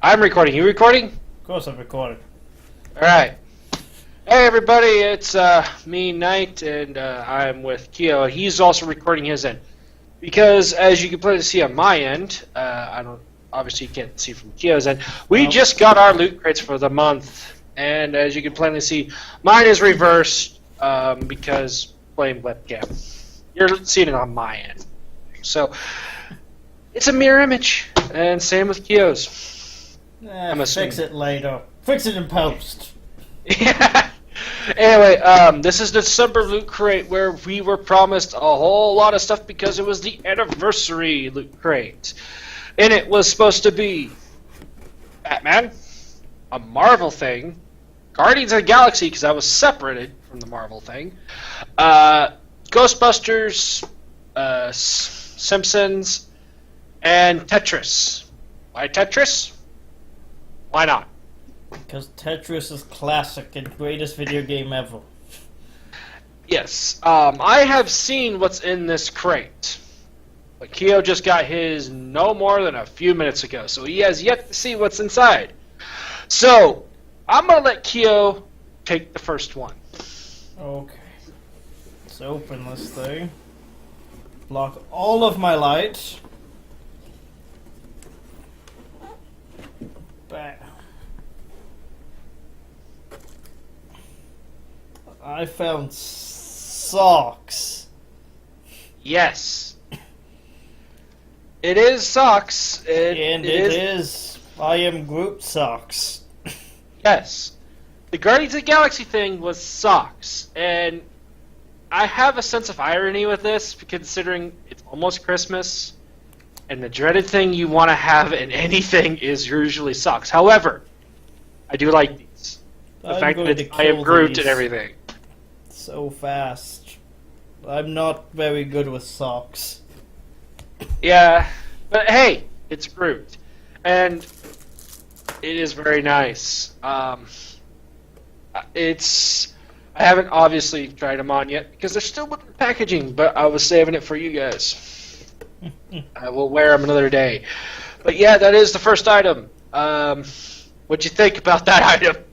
I'm recording. You recording? Of course I'm recording. Alright. Hey everybody, it's me, Knight, and I'm with Keo. He's also recording his end. Because, as you can plainly see on my end, obviously you can't see from Keo's end, we just got our loot crates for the month. And as you can plainly see, mine is reversed, because blame webcam. You're seeing it on my end. So, it's a mirror image. And same with Keo's. Fix it later. Fix it in post. Yeah. Anyway, this is the December loot crate where we were promised a whole lot of stuff because it was the anniversary loot crate. And it was supposed to be Batman, a Marvel thing, Guardians of the Galaxy because I was separated from the Marvel thing, Ghostbusters, Simpsons, and Tetris. Why Tetris? Why not? Because Tetris is classic and greatest video game ever. Yes. I have seen what's in this crate. But Keo just got his no more than a few minutes ago, so he has yet to see what's inside. So, I'm going to let Keo take the first one. Okay. Let's open this thing. Block all of my lights. Bam. I found socks. Yes. It is socks. It is I Am Groot socks. Yes. The Guardians of the Galaxy thing was socks. And I have a sense of irony with this, considering it's almost Christmas. And the dreaded thing you want to have in anything is usually socks. However, I do like these. The fact that it's I Am Groot and everything. So fast. I'm not very good with socks. Yeah, but hey, it's Groot. And it is very nice. I haven't obviously tried them on yet because they're still with the packaging, but I was saving it for you guys. I will wear them another day. But yeah, that is the first item. What'd you think about that item?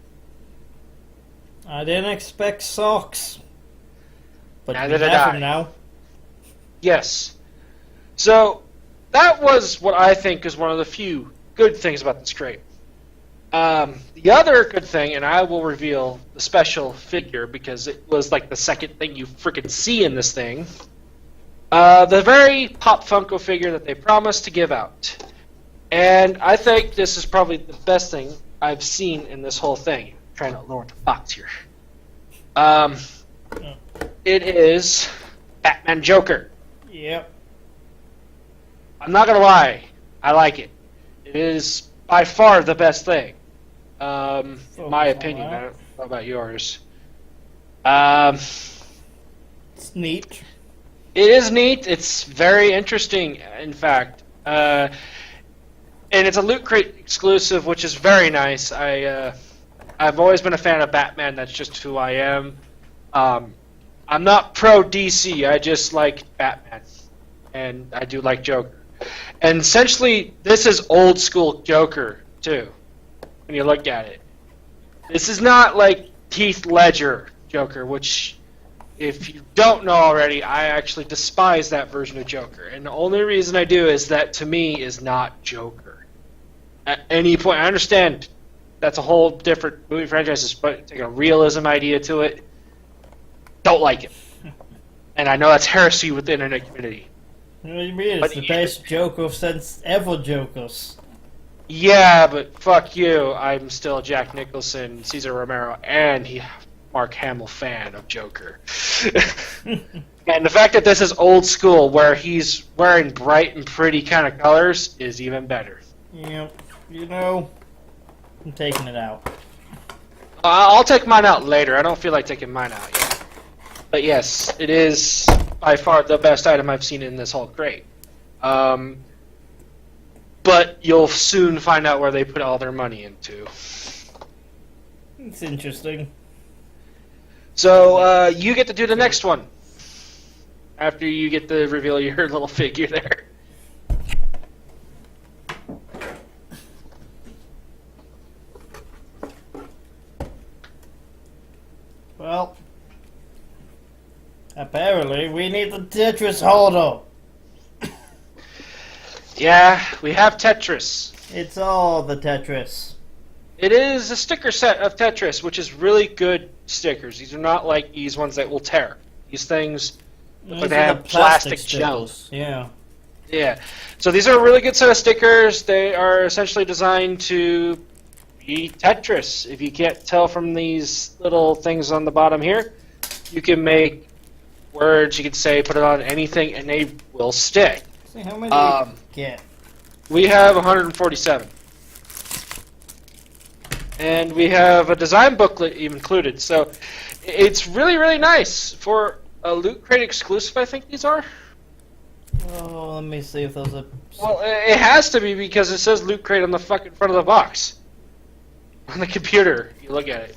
I didn't expect socks. But Neither we did have I. them now. Yes. So, that was what I think is one of the few good things about this crate. The other good thing, and I will reveal the special figure because it was like the second thing you freaking see in this thing. The very Pop Funko figure that they promised to give out. And I think this is probably the best thing I've seen in this whole thing. I'm trying to lower the box here. It is Batman Joker. Yep. I'm not gonna lie, I like it. It is by far the best thing. In my opinion. I don't know about yours. It's neat. It is neat. It's very interesting, in fact. And it's a Loot Crate exclusive, which is very nice. I've always been a fan of Batman. That's just who I am. I'm not pro DC. I just like Batman, and I do like Joker. And essentially, this is old school Joker too. When you look at it, this is not like Heath Ledger Joker, which, if you don't know already, I actually despise that version of Joker. And the only reason I do is that, to me, is not Joker. At any point, I understand that's a whole different movie franchise, but taking a realism idea to it, don't like it. And I know that's heresy with the internet community. What do you mean? It's the best Joker since ever Jokers. Yeah, but fuck you. I'm still Jack Nicholson, Cesar Romero, and Mark Hamill fan of Joker. And the fact that this is old school, where he's wearing bright and pretty kind of colors, is even better. Yep. You know, I'm taking it out. I'll take mine out later. I don't feel like taking mine out yet. But yes, it is by far the best item I've seen in this whole crate. But you'll soon find out where they put all their money into. It's interesting. So, you get to do the next one. After you get to reveal your little figure there. Well, apparently we need the Tetris holder. Yeah, we have Tetris. It's all the Tetris. It is a sticker set of Tetris, which is really good stickers. These are not like these ones that will tear. These things look like they have plastic shells. Yeah. Yeah. So these are a really good set of stickers. They are essentially designed to be Tetris. If you can't tell from these little things on the bottom here, you can make words, you can say, put it on anything, and they will stick. See how many you get? We have 147. And we have a design booklet included. So it's really, really nice. For a Loot Crate exclusive, I think these are. Oh, let me see if those are... Well, it has to be because it says Loot Crate on the fucking front of the box. On the computer, you look at it.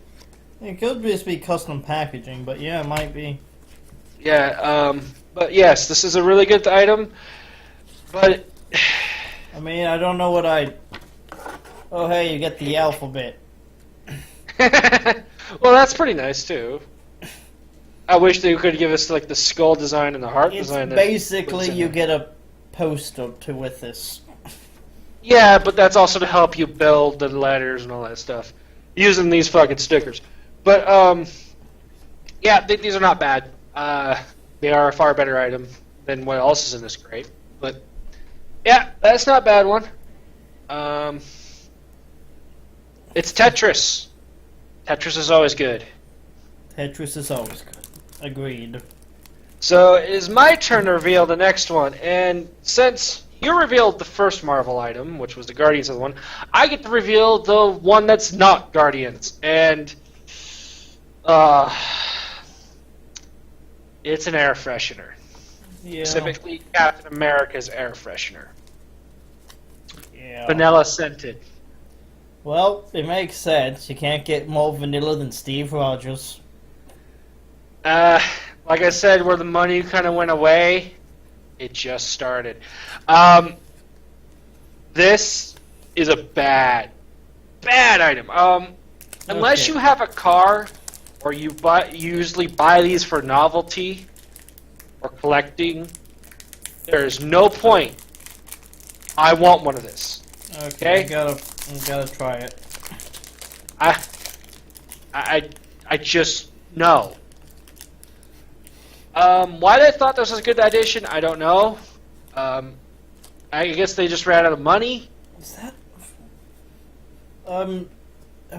It could just be custom packaging, but yeah, it might be. Yeah, but yes, this is a really good item. But... I mean, I don't know what I... Oh, hey, you get the alphabet. Well, that's pretty nice, too. I wish they could give us like the skull design and the heart design. Basically, you get a poster to with this. Yeah, but that's also to help you build the letters and all that stuff using these fucking stickers. But yeah, these are not bad. They are a far better item than what else is in this crate. But yeah, that's not a bad one. It's Tetris. Tetris is always good. Tetris is always good. Agreed. So it is my turn to reveal the next one, and since you revealed the first Marvel item, which was the Guardians of the one, I get to reveal the one that's not Guardians, and it's an air freshener. Yeah. Specifically, Captain America's air freshener. Yeah. Vanilla scented. Well, it makes sense. You can't get more vanilla than Steve Rogers. Like I said, where the money kind of went away, it just started. This is a bad item. Unless you have a car, or you usually buy these for novelty or collecting, there is no point. I want one of this. Okay, I gotta try it. I just no. Why they thought this was a good addition, I don't know. I guess they just ran out of money. Is that? I'm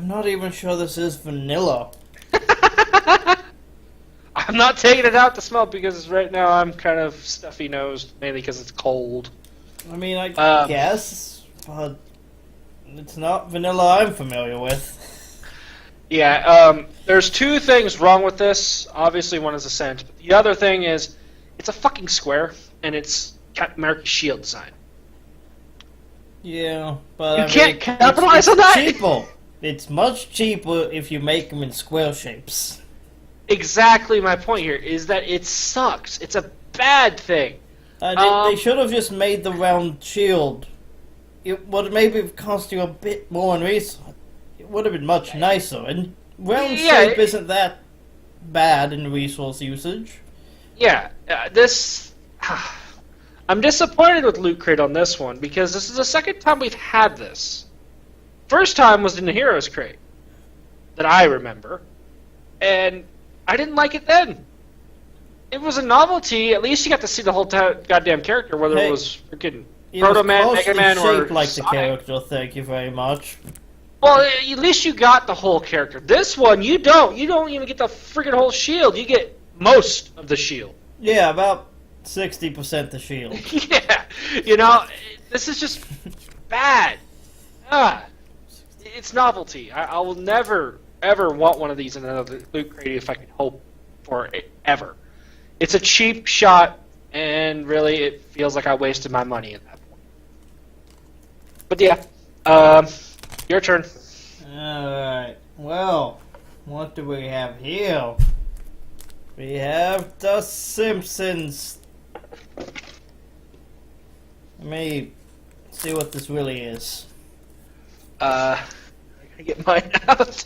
not even sure this is vanilla. I'm not taking it out to smell because right now I'm kind of stuffy nosed, mainly because it's cold. I mean, I guess, but it's not vanilla I'm familiar with. Yeah, there's two things wrong with this. Obviously, one is a scent. But the other thing is, it's a fucking square, and it's Captain America's shield design. Yeah, but you can't capitalize on that. Cheaper. It's much cheaper if you make them in square shapes. Exactly my point here is that it sucks. It's a bad thing. They should have just made the round shield. It would maybe cost you a bit more in resource. It would have been much nicer. And round shape isn't that bad in resource usage. Yeah, I'm disappointed with Loot Crate on this one because this is the second time we've had this. First time was in the Heroes Crate that I remember, and I didn't like it then. It was a novelty. At least you got to see the whole goddamn character, whether it was freaking Proto Man, Mega Man, or like Sonic. the character. Thank you very much. Well, at least you got the whole character. This one, you don't. You don't even get the freaking whole shield. You get most of the shield. Yeah, about 60% the shield. Yeah, you know, this is just bad. It's novelty. I will never, ever want one of these in another Loot Crate if I can hope for it, ever. It's a cheap shot, and really it feels like I wasted my money at that point. But yeah, your turn. Alright, well, what do we have here? We have The Simpsons. Let me see what this really is. I gotta get mine out.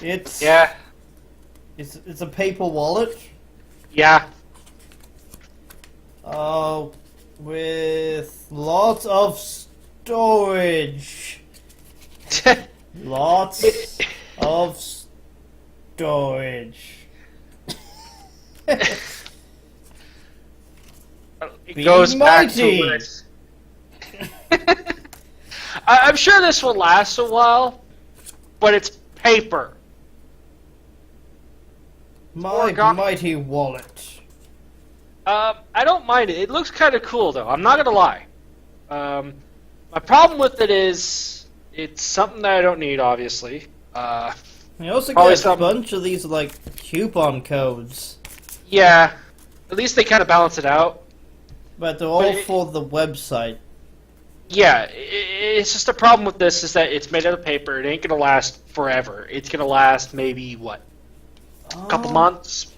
It's... Yeah. It's a paper wallet. Yeah. With lots of storage. Lots of storage. It goes back to mighty. this. I'm sure this will last a while, but it's paper. My mighty wallet. I don't mind it. It looks kind of cool, though. I'm not gonna lie. My problem with it is it's something that I don't need, obviously. You also Probably get a some- bunch of these like coupon codes, Yeah, at least they kind of balance it out. but they're all for the website. Yeah, it's just a problem with this is that it's made out of paper. It ain't gonna last forever. It's gonna last maybe what, a couple months.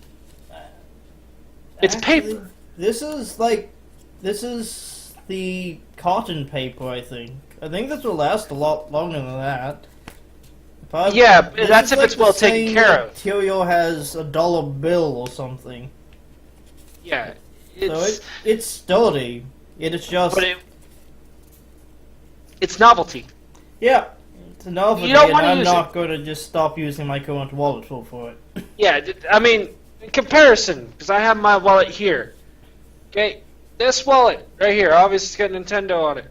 It's Actually, paper. This is the cotton paper. I think this will last a lot longer than that. But Yeah, this that's is if like it's well the taken same care of. material has a dollar bill or something, Yeah, so it's sturdy. It's just but it's novelty. yeah, it's a novelty, You don't and wanna I'm use not going to just stop using my current wallet for it. Yeah, I mean, in comparison, because I have my wallet here. Okay, this wallet right here, obviously it's got Nintendo on it.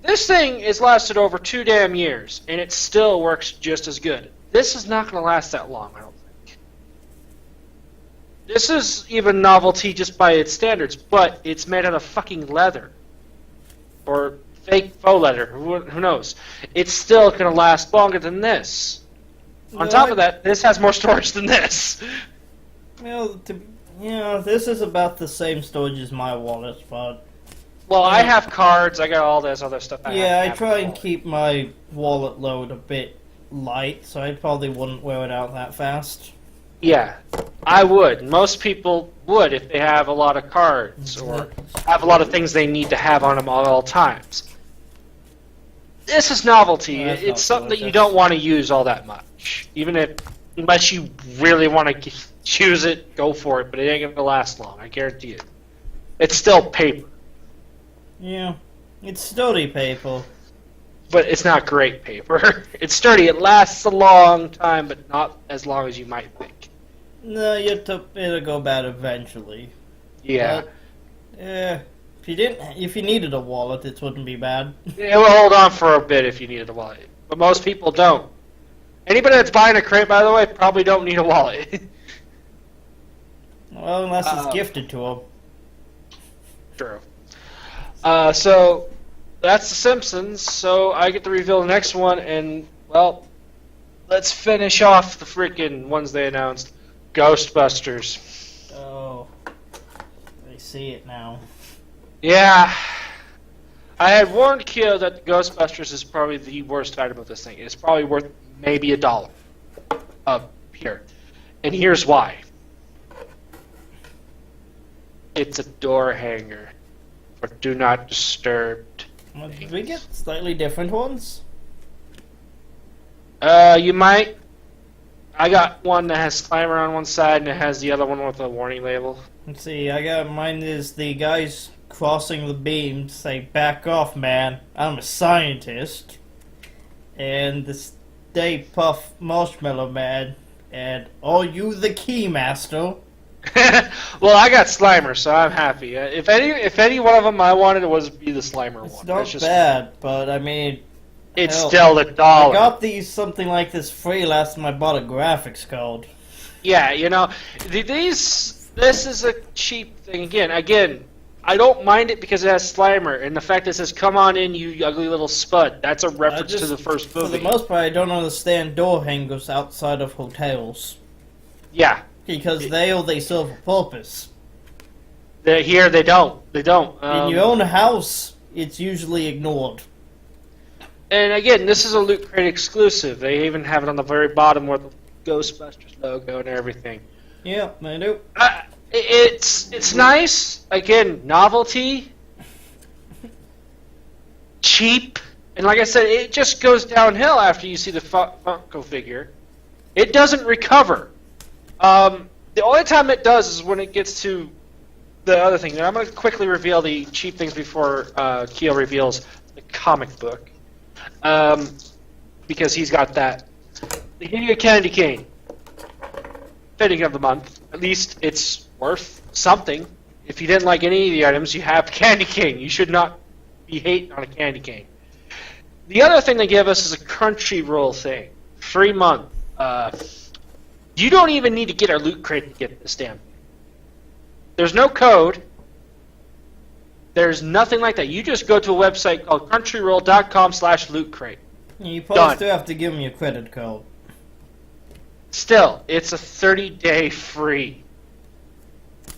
This thing has lasted over 2 damn years, and it still works just as good. This is not going to last that long, I don't think. This is even novelty just by its standards, but it's made out of fucking leather. Or fake faux leather, who knows. It's still going to last longer than this. On top of that, this has more storage than this. Well, this is about the same storage as my wallet, but Well, I have cards, I got all this other stuff. I try and keep my wallet load a bit light, so I probably wouldn't wear it out that fast. Yeah, I would. Most people would if they have a lot of cards or have a lot of things they need to have on them at all times. This is novelty. No, that's It's not something that you gorgeous. don't want to use all that much. Unless you really want to choose it, go for it, but it ain't going to last long, I guarantee it. It's still paper, Yeah, it's sturdy paper. but it's not great paper. It's sturdy. It lasts a long time, but not as long as you might think. No, it'll go bad eventually. Yeah. But, if you needed a wallet, it wouldn't be bad. It will hold on for a bit if you needed a wallet, but most people don't. Anybody that's buying a crate, by the way, probably don't need a wallet. Well, unless it's gifted to them. True. So that's The Simpsons. So I get to reveal the next one, and well, let's finish off the freaking ones they announced. Ghostbusters. Oh, I see it now. Yeah. I had warned Kyo that the Ghostbusters is probably the worst item of this thing. It's probably worth maybe $1 here. And here's why. It's a door hanger for Do Not Disturb. Did we get slightly different ones? You might. I got one that has Slimer on one side and it has the other one with a warning label. Let's see, I got mine is the guys crossing the beam say, "Back off, man, I'm a scientist." And the Stay Puff Marshmallow Man, and "Are you the Keymaster?" Well, I got Slimer, so I'm happy. If any one of them I wanted, it was be the Slimer It's one. not That's just, bad, but I mean, it's hell, still $1. I got these something like this free last time I bought a graphics card. Yeah, you know, this is a cheap thing. Again, I don't mind it because it has Slimer, and the fact that it says "Come on in, you ugly little spud." That's a reference to the first For movie. the most part, I don't understand door hangers outside of hotels. Yeah, Because they serve a purpose. here they don't. They don't. In your own house, it's usually ignored. And again, this is a Loot Crate exclusive. They even have it on the very bottom with the Ghostbusters logo and everything. Yeah, they do. It's nice. Again, novelty, cheap, and like I said, it just goes downhill after you see the Funko figure. It doesn't recover. The only time it does is when it gets to the other thing. And I'm going to quickly reveal the cheap things before Keo reveals the comic book. Because he's got that. They give you a candy cane. Fitting of the month. At least it's worth something. If you didn't like any of the items, you have candy cane. You should not be hating on a candy cane. The other thing they give us is a Crunchyroll thing. 3 month. You don't even need to get our loot crate to get this damn thing. There's no code. There's nothing like that. You just go to a website called crunchyroll.com/loot crate. You probably still have to give them your credit code. Still, it's a 30-day free.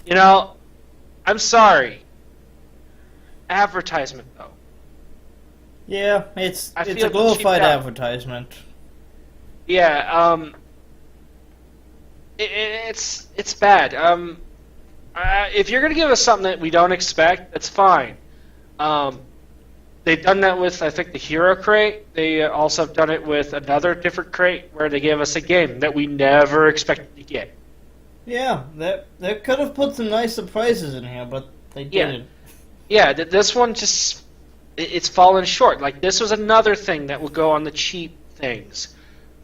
You know, I'm sorry. Advertisement, though. Yeah, it's a glorified advertisement. Yeah, it's bad. If you're gonna give us something that we don't expect, that's fine. They've done that with, I think, the Hero Crate. They also have done it with another different crate where they gave us a game that we never expected to get. Yeah, they could have put some nice surprises in here, but they didn't. Yeah, this one just, it's fallen short. Like, this was another thing that will go on the cheap things.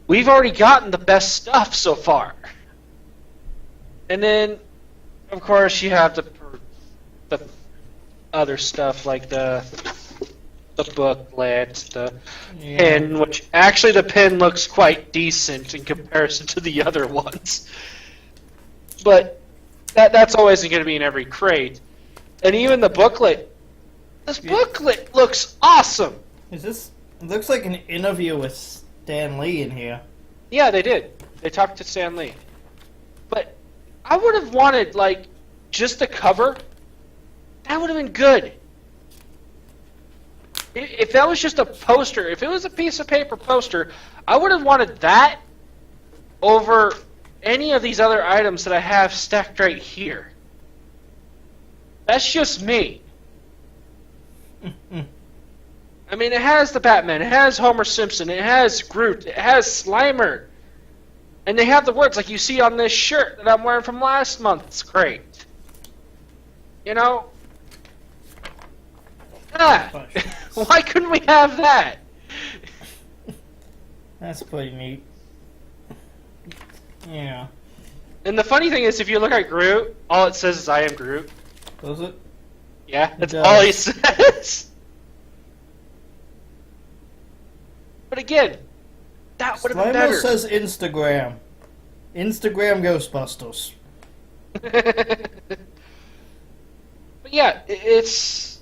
We've already gotten the best stuff so far. And then, of course, you have the other stuff like the booklet, the pin, which actually the pin looks quite decent in comparison to the other ones. But that's always going to be in every crate. And even the booklet, this booklet looks awesome. It looks like an interview with Stan Lee in here. Yeah, they did. They talked to Stan Lee. But I would have wanted, like, just the cover. That would have been good. If that was just a poster, if it was a piece of paper poster, I would have wanted that over any of these other items that I have stacked right here. That's just me. I mean, it has the Batman, it has Homer Simpson, it has Groot, it has Slimer. And they have the words like you see on this shirt that I'm wearing from last month's crate. You know? Why couldn't we have that? That's pretty neat. Yeah. And the funny thing is, if you look at Groot, all it says is I am Groot. Does it? Yeah, that's all he says. But again, that would have been better. Slimer says Instagram. Instagram Ghostbusters. But yeah, it's...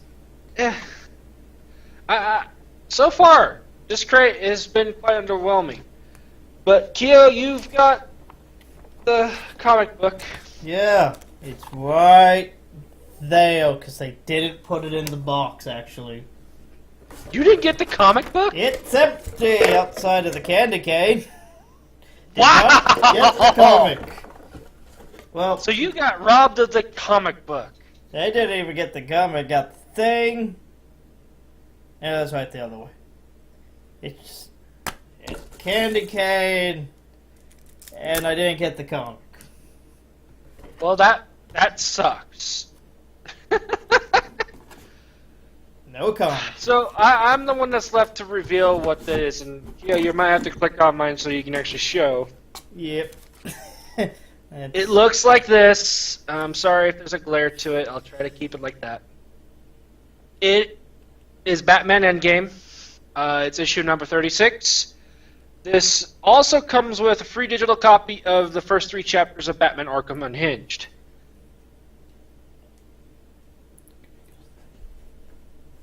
so far, this crate has been quite underwhelming. But Keo, you've got the comic book. Yeah, it's right there, because they didn't put it in the box, actually. You didn't get the comic book? It's empty outside of the candy cane. Wow! Get the comic. Well, so you got robbed of the comic book. They didn't even get the comic, got the thing. Yeah, that's right the other way. It's candy cane, and I didn't get the comic. Well, that sucks. No comic. So I'm the one that's left to reveal what that is, and you might have to click on mine so you can actually show. Yep. It looks like this. I'm sorry if there's a glare to it. I'll try to keep it like that. It is Batman Endgame. It's issue number 36. This also comes with a free digital copy of the first 3 chapters of Batman Arkham Unhinged.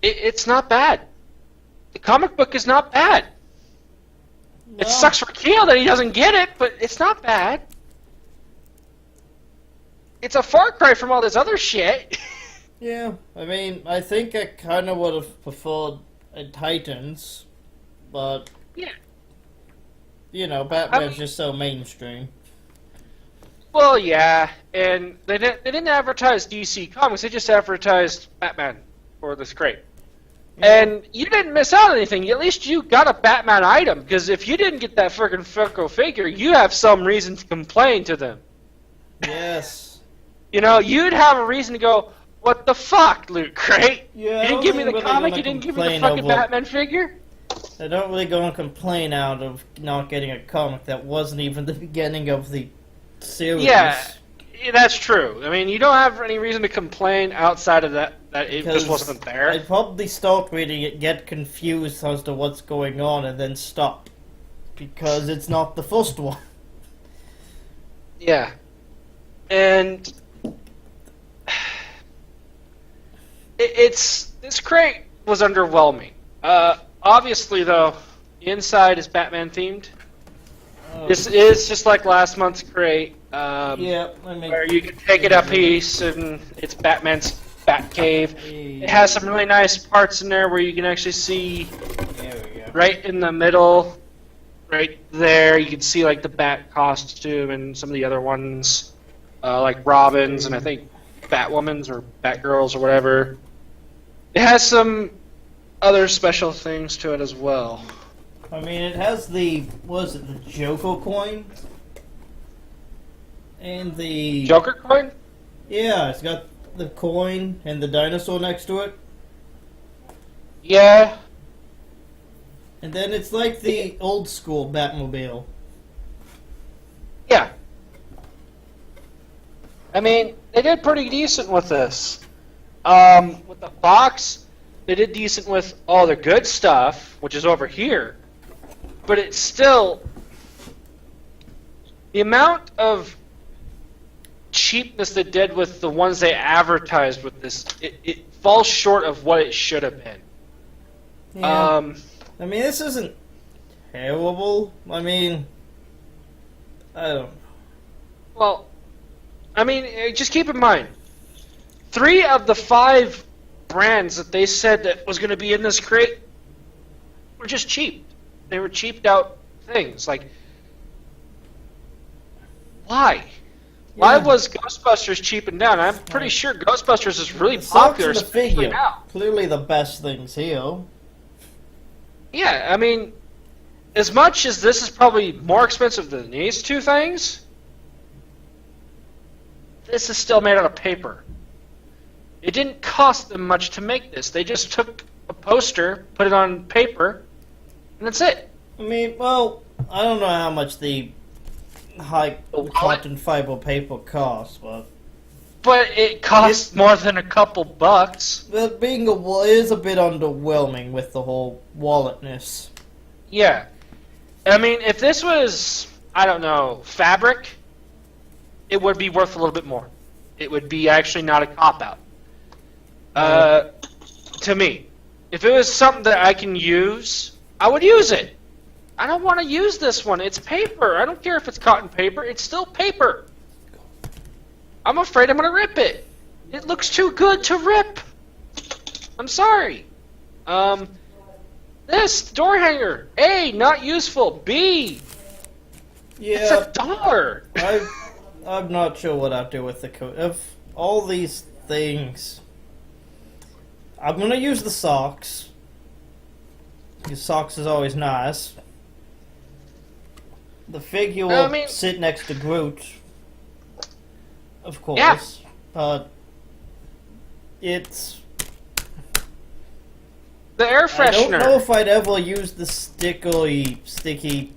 It's not bad. The comic book is not bad. No. It sucks for Keel that he doesn't get it, but it's not bad. It's a far cry from all this other shit. Yeah, I mean, I think I kind of would have preferred a Titans, but yeah, you know, Batman's just so mainstream. Well, yeah, and they didn't advertise DC Comics; they just advertised Batman for this crate. Yeah. And you didn't miss out on anything. At least you got a Batman item, because if you didn't get that freaking Funko figure, you have some reason to complain to them. Yes. You know, you'd have a reason to go, what the fuck, Loot Crate? Yeah, You didn't give me the comic, you didn't give me the fucking Batman figure? I don't really go and complain out of not getting a comic that wasn't even the beginning of the series. Yeah, that's true. I mean, you don't have any reason to complain outside of that it just wasn't there. I'd probably start reading it, get confused as to what's going on, and then stop. Because it's not the first one. Yeah. And this crate was underwhelming. Obviously, though, the inside is Batman themed. This is just like last month's crate, where you can take it a piece and it's Batman's Batcave. It has some really nice parts in there where you can actually see right in the middle, right there. You can see like the Bat costume and some of the other ones, like Robin's and I think Batwoman's or Batgirl's or whatever. It has some other special things to it as well. I mean, it has the Joker coin? And the... Joker coin? Yeah, it's got the coin and the dinosaur next to it. Yeah. And then it's like the old school Batmobile. Yeah. I mean, they did pretty decent with this. With the box, they did decent with all the good stuff, which is over here. But it's still... The amount of cheapness they did with the ones they advertised with this, it falls short of what it should have been. Yeah. I mean, this isn't terrible. I mean, I don't know. Well, I mean, just keep in mind, 3 of the 5 brands that they said that was going to be in this crate were just cheap. They were cheaped out things. Like, why? Yeah. Why was Ghostbusters cheaping down? I'm pretty sure Ghostbusters is really popular, especially now. Clearly the best things here. Yeah, I mean, as much as this is probably more expensive than these 2 things, this is still made out of paper. It didn't cost them much to make this. They just took a poster, put it on paper, and that's it. I mean, well, I don't know how much the cotton fiber paper costs, but it costs more than a couple bucks. But it is a bit underwhelming with the whole walletness. Yeah. I mean, if this was, I don't know, fabric, it would be worth a little bit more. It would be actually not a cop-out. To me. If it was something that I can use, I would use it. I don't want to use this one. It's paper. I don't care if it's cotton paper. It's still paper. I'm afraid I'm going to rip it. It looks too good to rip. I'm sorry. This door hanger. A, not useful. B, yeah, it's $1. I'm not sure what I'd do with the coat. Of all these things, I'm going to use the socks. Because socks is always nice. The figure will sit next to Groot, of course. Yeah. But it's... The air freshener. I don't know if I'd ever use the sticky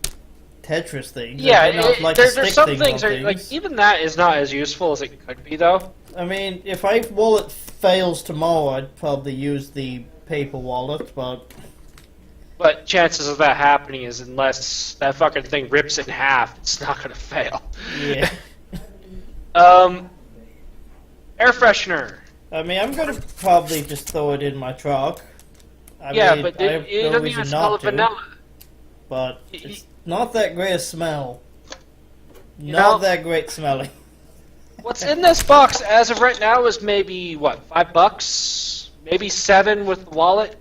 Tetris thing. Yeah, there's some things, like, even that is not as useful as it could be, though. I mean, if my wallet fails tomorrow, I'd probably use the paper wallet, but... But chances of that happening is unless that fucking thing rips in half, it's not going to fail. Yeah. Air freshener. I mean, I'm going to probably just throw it in my truck. But it doesn't even smell of vanilla. But it's not that great a smell. Not that great smelling. What's in this box as of right now is maybe, what, $5? Maybe $7 with the wallet?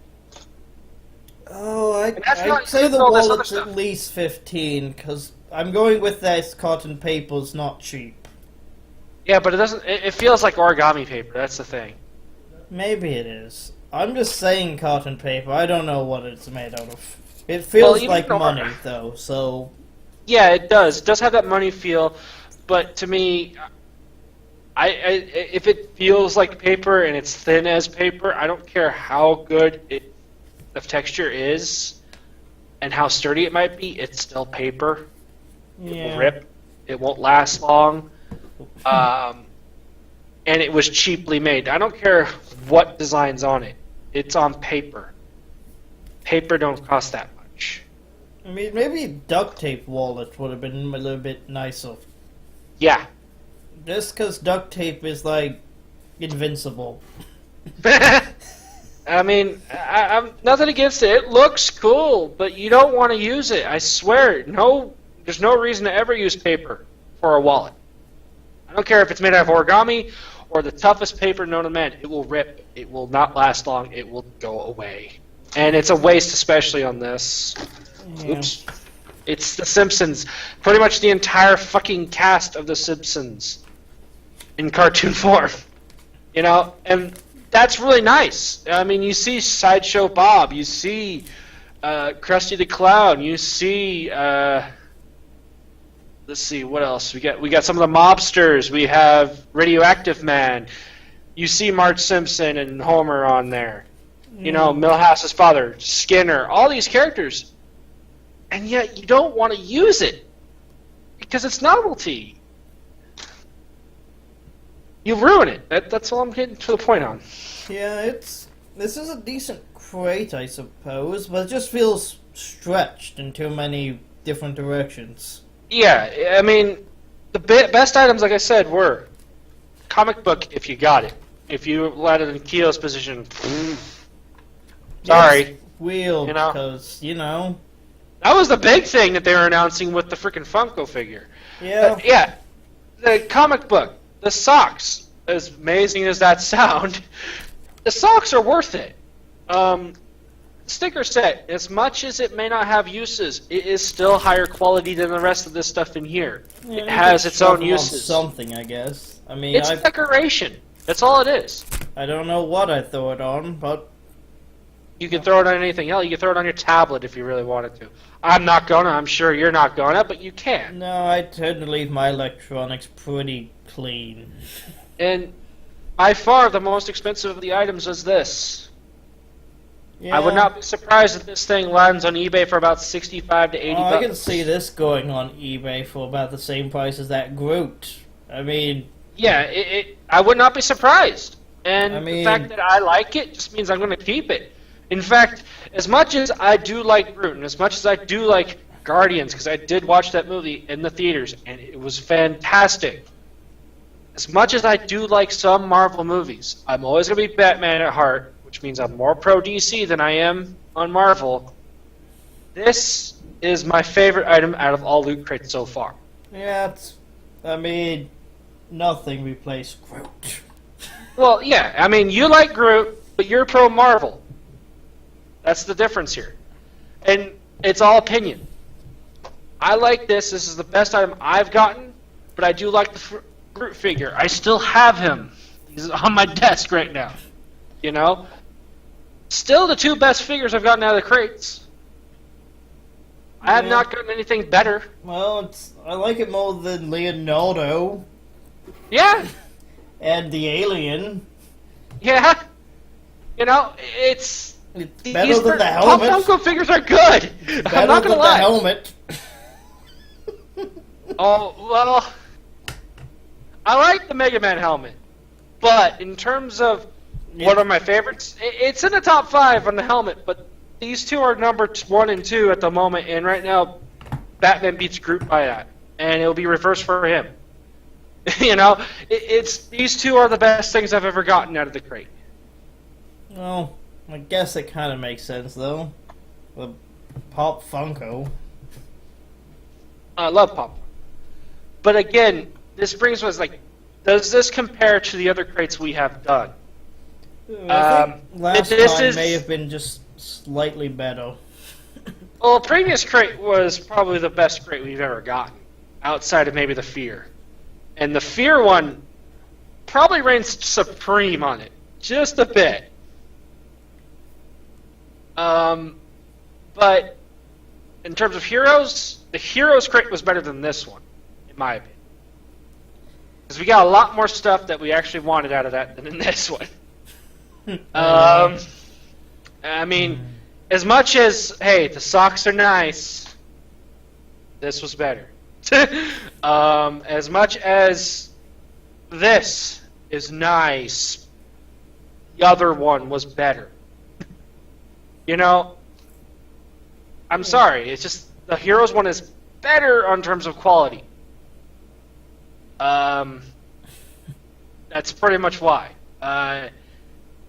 Oh, I'd say the wallet's at least 15, because I'm going with that cotton paper's not cheap. Yeah, but it doesn't. It feels like origami paper. That's the thing. Maybe it is. I'm just saying cotton paper. I don't know what it's made out of. It feels like money, though. So. Yeah, it does. It does have that money feel, but to me, if it feels like paper and it's thin as paper, I don't care how good the texture is and how sturdy it might be. It's still paper. Yeah. It will rip. It won't last long. And it was cheaply made. I don't care what design's on it. It's on paper. Paper don't cost that much. I mean, maybe duct tape wallet would have been a little bit nicer. Yeah. Just because duct tape is, like, invincible. I mean, I'm nothing against it. It looks cool, but you don't want to use it. I swear. No, there's no reason to ever use paper for a wallet. I don't care if it's made out of origami or the toughest paper known to man. It will rip. It will not last long. It will go away. And it's a waste, especially on this. Yeah. Oops. It's The Simpsons. Pretty much the entire fucking cast of The Simpsons in cartoon form. You know? And that's really nice. I mean, you see Sideshow Bob. You see Krusty the Clown. You see... let's see, what else? We got some of the mobsters. We have Radioactive Man. You see Marge Simpson and Homer on there. You know, Milhouse's father, Skinner, all these characters. And yet you don't want to use it because it's novelty. You ruin it. That's all I'm getting to the point on. Yeah, this is a decent crate, I suppose, but it just feels stretched in too many different directions. Yeah, I mean, the best items, like I said, were comic book if you got it. If you landed in Keo's position, sorry. It's weird, You know? because, you know... That was the big thing that they were announcing with the freaking Funko figure. Yeah. Yeah, the comic book, the socks, as amazing as that sound, the socks are worth it. Sticker set, as much as it may not have uses, it is still higher quality than the rest of this stuff in here. Yeah, it has its own uses. Something, I guess. I mean, It's decoration. That's all it is. I don't know what I throw it on, but... You can throw it on anything else. You can throw it on your tablet if you really wanted to. I'm not gonna. I'm sure you're not gonna, but you can. No, I tend to leave my electronics pretty clean. And by far the most expensive of the items is this. Yeah. I would not be surprised if this thing lands on eBay for about 65 to 80 bucks. I can see this going on eBay for about the same price as that Groot. I mean... Yeah, I would not be surprised. And I mean, the fact that I like it just means I'm going to keep it. In fact, as much as I do like Groot, and as much as I do like Guardians, because I did watch that movie in the theaters, and it was fantastic. As much as I do like some Marvel movies, I'm always going to be Batman at heart, which means I'm more pro DC than I am on Marvel. This is my favorite item out of all Loot Crates so far. Yeah, I mean, nothing replaced Groot. Well, yeah, I mean, you like Groot, but you're pro Marvel. That's the difference here. And it's all opinion. I like this. This is the best item I've gotten, but I do like the Groot figure. I still have him. He's on my desk right now. You know? Still the two best figures I've gotten out of the crates. I have not gotten anything better. Well, I like it more than Leonardo. Yeah. And the Alien. Yeah. You know, it's better than the helmet. Pop Funko figures are good. I'm not gonna lie. The helmet. Oh well, I like the Mega Man helmet, but in terms of what are my favorites, it's in the top 5 on the helmet. But these two are number 1 and 2 at the moment, and right now, Batman beats Groot by that, and it'll be reversed for him. You know, it's these two are the best things I've ever gotten out of the crate. Well, I guess it kind of makes sense, though. The Pop Funko. I love Pop. But again, this brings us like, does this compare to the other crates we have done? I think last this time is- may have been just slightly better. Well, the previous crate was probably the best crate we've ever gotten, outside of maybe the Fear. And the Fear one probably reigns supreme on it, just a bit. But in terms of Heroes, the Heroes crate was better than this one, in my opinion. Because we got a lot more stuff that we actually wanted out of that than in this one. I mean, as much as, hey, the socks are nice, this was better. As much as this is nice, the other one was better. You know, I'm sorry, it's just the Heroes one is better on terms of quality. That's pretty much why.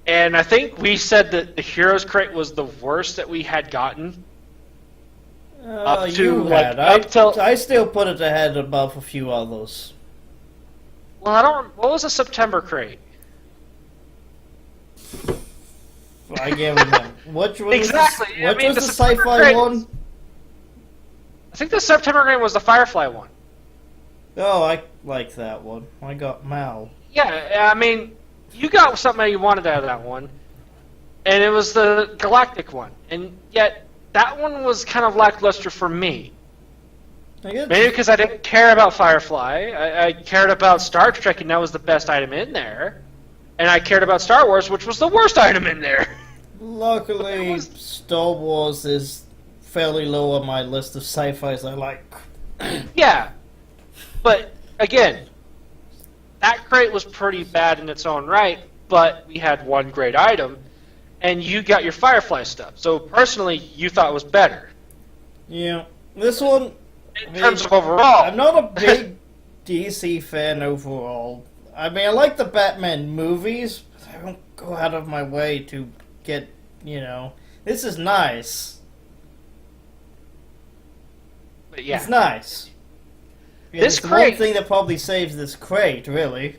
And I think we said that the Heroes crate was the worst that we had gotten. Up to you like had. up till I still put it ahead above a few others. well, I don't. What was the September crate? I can't remember. Which one Exactly. Was I mean, the the September sci-fi crate- one? I think the September crate was the Firefly one. Oh, I like that one. I got Mal. Yeah, I mean, you got something that you wanted out of that one, and it was the Galactic one, and yet that one was kind of lackluster for me. Maybe because I didn't care about Firefly. I cared about Star Trek, and that was the best item in there. And I cared about Star Wars, which was the worst item in there. Luckily, Star Wars is fairly low on my list of sci-fis I like. Yeah, but again, that crate was pretty bad in its own right, but we had one great item, and you got your Firefly stuff. So personally, you thought it was better. Yeah, this one... In terms of overall. I'm not a big DC fan overall. I mean, I like the Batman movies, but I don't go out of my way to get, this is nice. But yeah. It's nice. This it's the crate- one thing that probably saves this crate, really.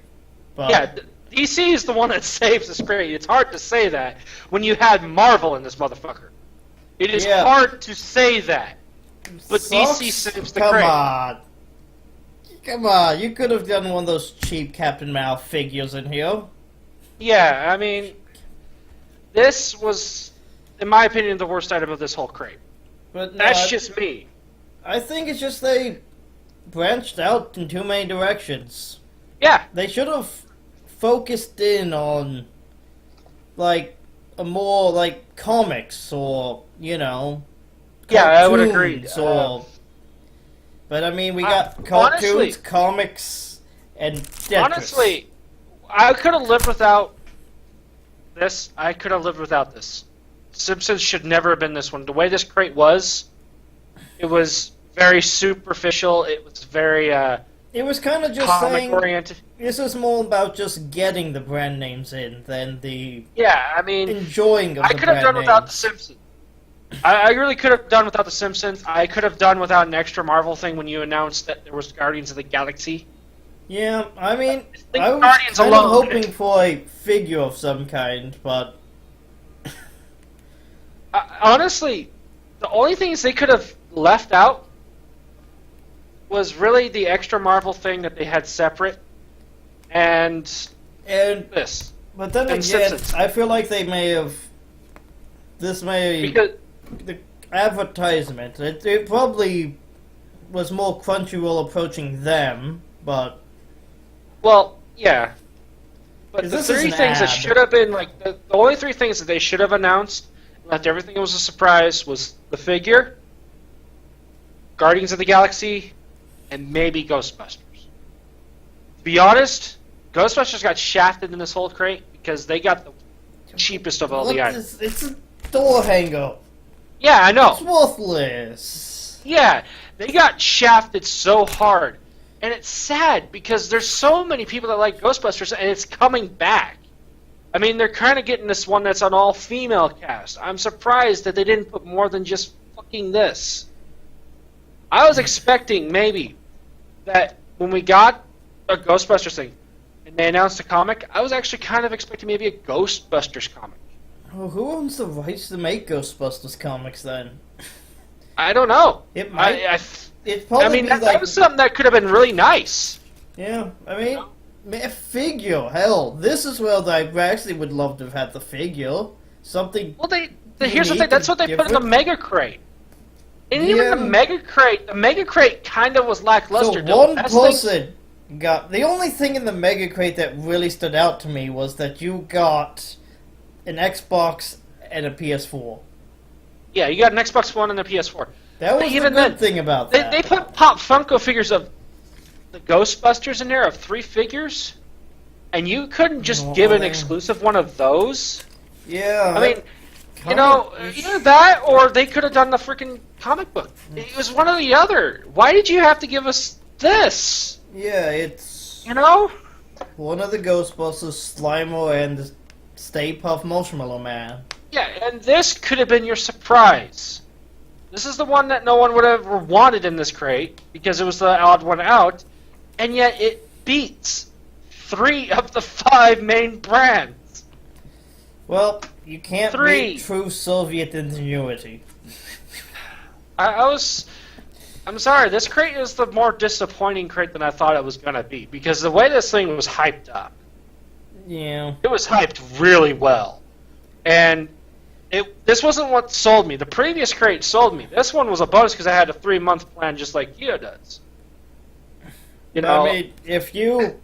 But Yeah, DC is the one that saves this crate. It's hard to say that when you had Marvel in this motherfucker. It is hard to say that. But DC saves the crate. Come on, you could have done one of those cheap Captain Mal figures in here. Yeah, I mean, this was, in my opinion, the worst item of this whole crate. But no, That's just me. I think it's just they branched out in too many directions. Yeah. They should have focused in on, like, a more, like, comics or, Yeah, I would agree. But I mean, we got cartoons, honestly, comics, and Tetris. Honestly, I could have lived without this. I could have lived without this. Simpsons should never have been this one. The way this crate was, it was very superficial. It was very it was kind of just comic saying oriented. this is more about just getting the brand names in than the Yeah, I mean, enjoying of I the could have brand done without the names. Simpsons. I really could have done without the Simpsons. I could have done without an extra Marvel thing when you announced that there was Guardians of the Galaxy. Yeah, I mean, think I was Guardians kind of alone- hoping for a figure of some kind, but Honestly, the only things they could have left out was really the extra Marvel thing that they had separate, and this. But then And again, Simpsons. I feel like they may have. This may Because the advertisement. It probably was more Crunchyroll approaching them, but well, yeah. But Is the this three an things that ad? should have been like the only three things that they should have announced, left everything was a surprise, was the figure, Guardians of the Galaxy, and maybe Ghostbusters. To be honest, Ghostbusters got shafted in this whole crate because they got the cheapest of all look, the items. it's a door hanger. Yeah, I know. It's worthless. Yeah, they got shafted so hard. And it's sad because there's so many people that like Ghostbusters and it's coming back. I mean, they're kind of getting this one that's an all-female cast. I'm surprised that they didn't put more than just fucking this. I was expecting maybe that when we got a Ghostbusters thing and they announced a comic, I was actually kind of expecting maybe a Ghostbusters comic. Well, who owns the rights to make Ghostbusters comics then? I don't know. It might. It's I probably mean, that like, was something that could have been really nice. yeah. I mean, a figure. Hell, this is where I actually would love to have had the figure. Something. Well, here's the thing. That's what they put in the different. Mega Crate. And Yeah. even the Mega Crate kind of was So lackluster. one person got the only thing in the Mega Crate that really stood out to me was that you got an Xbox and a PS4. Yeah, you got an Xbox One and a PS4. That was the good thing about that. They put Pop Funko figures of the Ghostbusters in there of 3 figures, and you couldn't just give an exclusive one of those. Yeah, I mean, either that or they could have done the freaking comic book. It was one or the other. Why did you have to give us this? Yeah, it's one of the Ghostbusters, Slimer, and the Stay Puft Marshmallow Man. Yeah, and this could have been your surprise. This is the one that no one would have ever wanted in this crate because it was the odd one out, and yet it beats 3 of the 5 main brands. Well, you can't beat true Soviet ingenuity. I'm sorry, this crate is the more disappointing crate than I thought it was going to be, because the way this thing was hyped up. Yeah. It was hyped really well. And this wasn't what sold me. The previous crate sold me. This one was a bonus because I had a 3-month plan just like Kia does. I mean, if you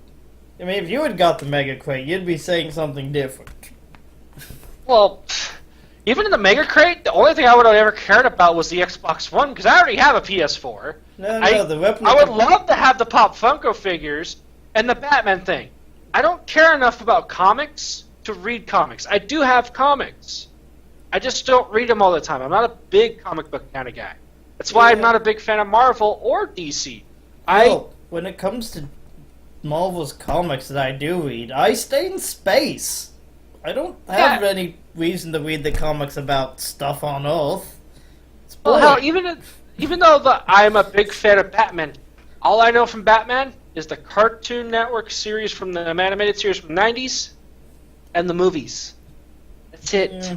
had got the Mega Crate, you'd be saying something different. Well, even in the Mega Crate, the only thing I would have ever cared about was the Xbox One, because I already have a PS4. I would love to have the Pop Funko figures and the Batman thing. I don't care enough about comics to read comics. I do have comics. I just don't read them all the time. I'm not a big comic book kind of guy. That's why I'm not a big fan of Marvel or DC. When it comes to Marvel's comics that I do read, I stay in space. I don't have any reason to read the comics about stuff on Earth. Well, hell, even though I'm a big fan of Batman, all I know from Batman is the Cartoon Network series from the animated series from the 90s and the movies. That's it. Yeah.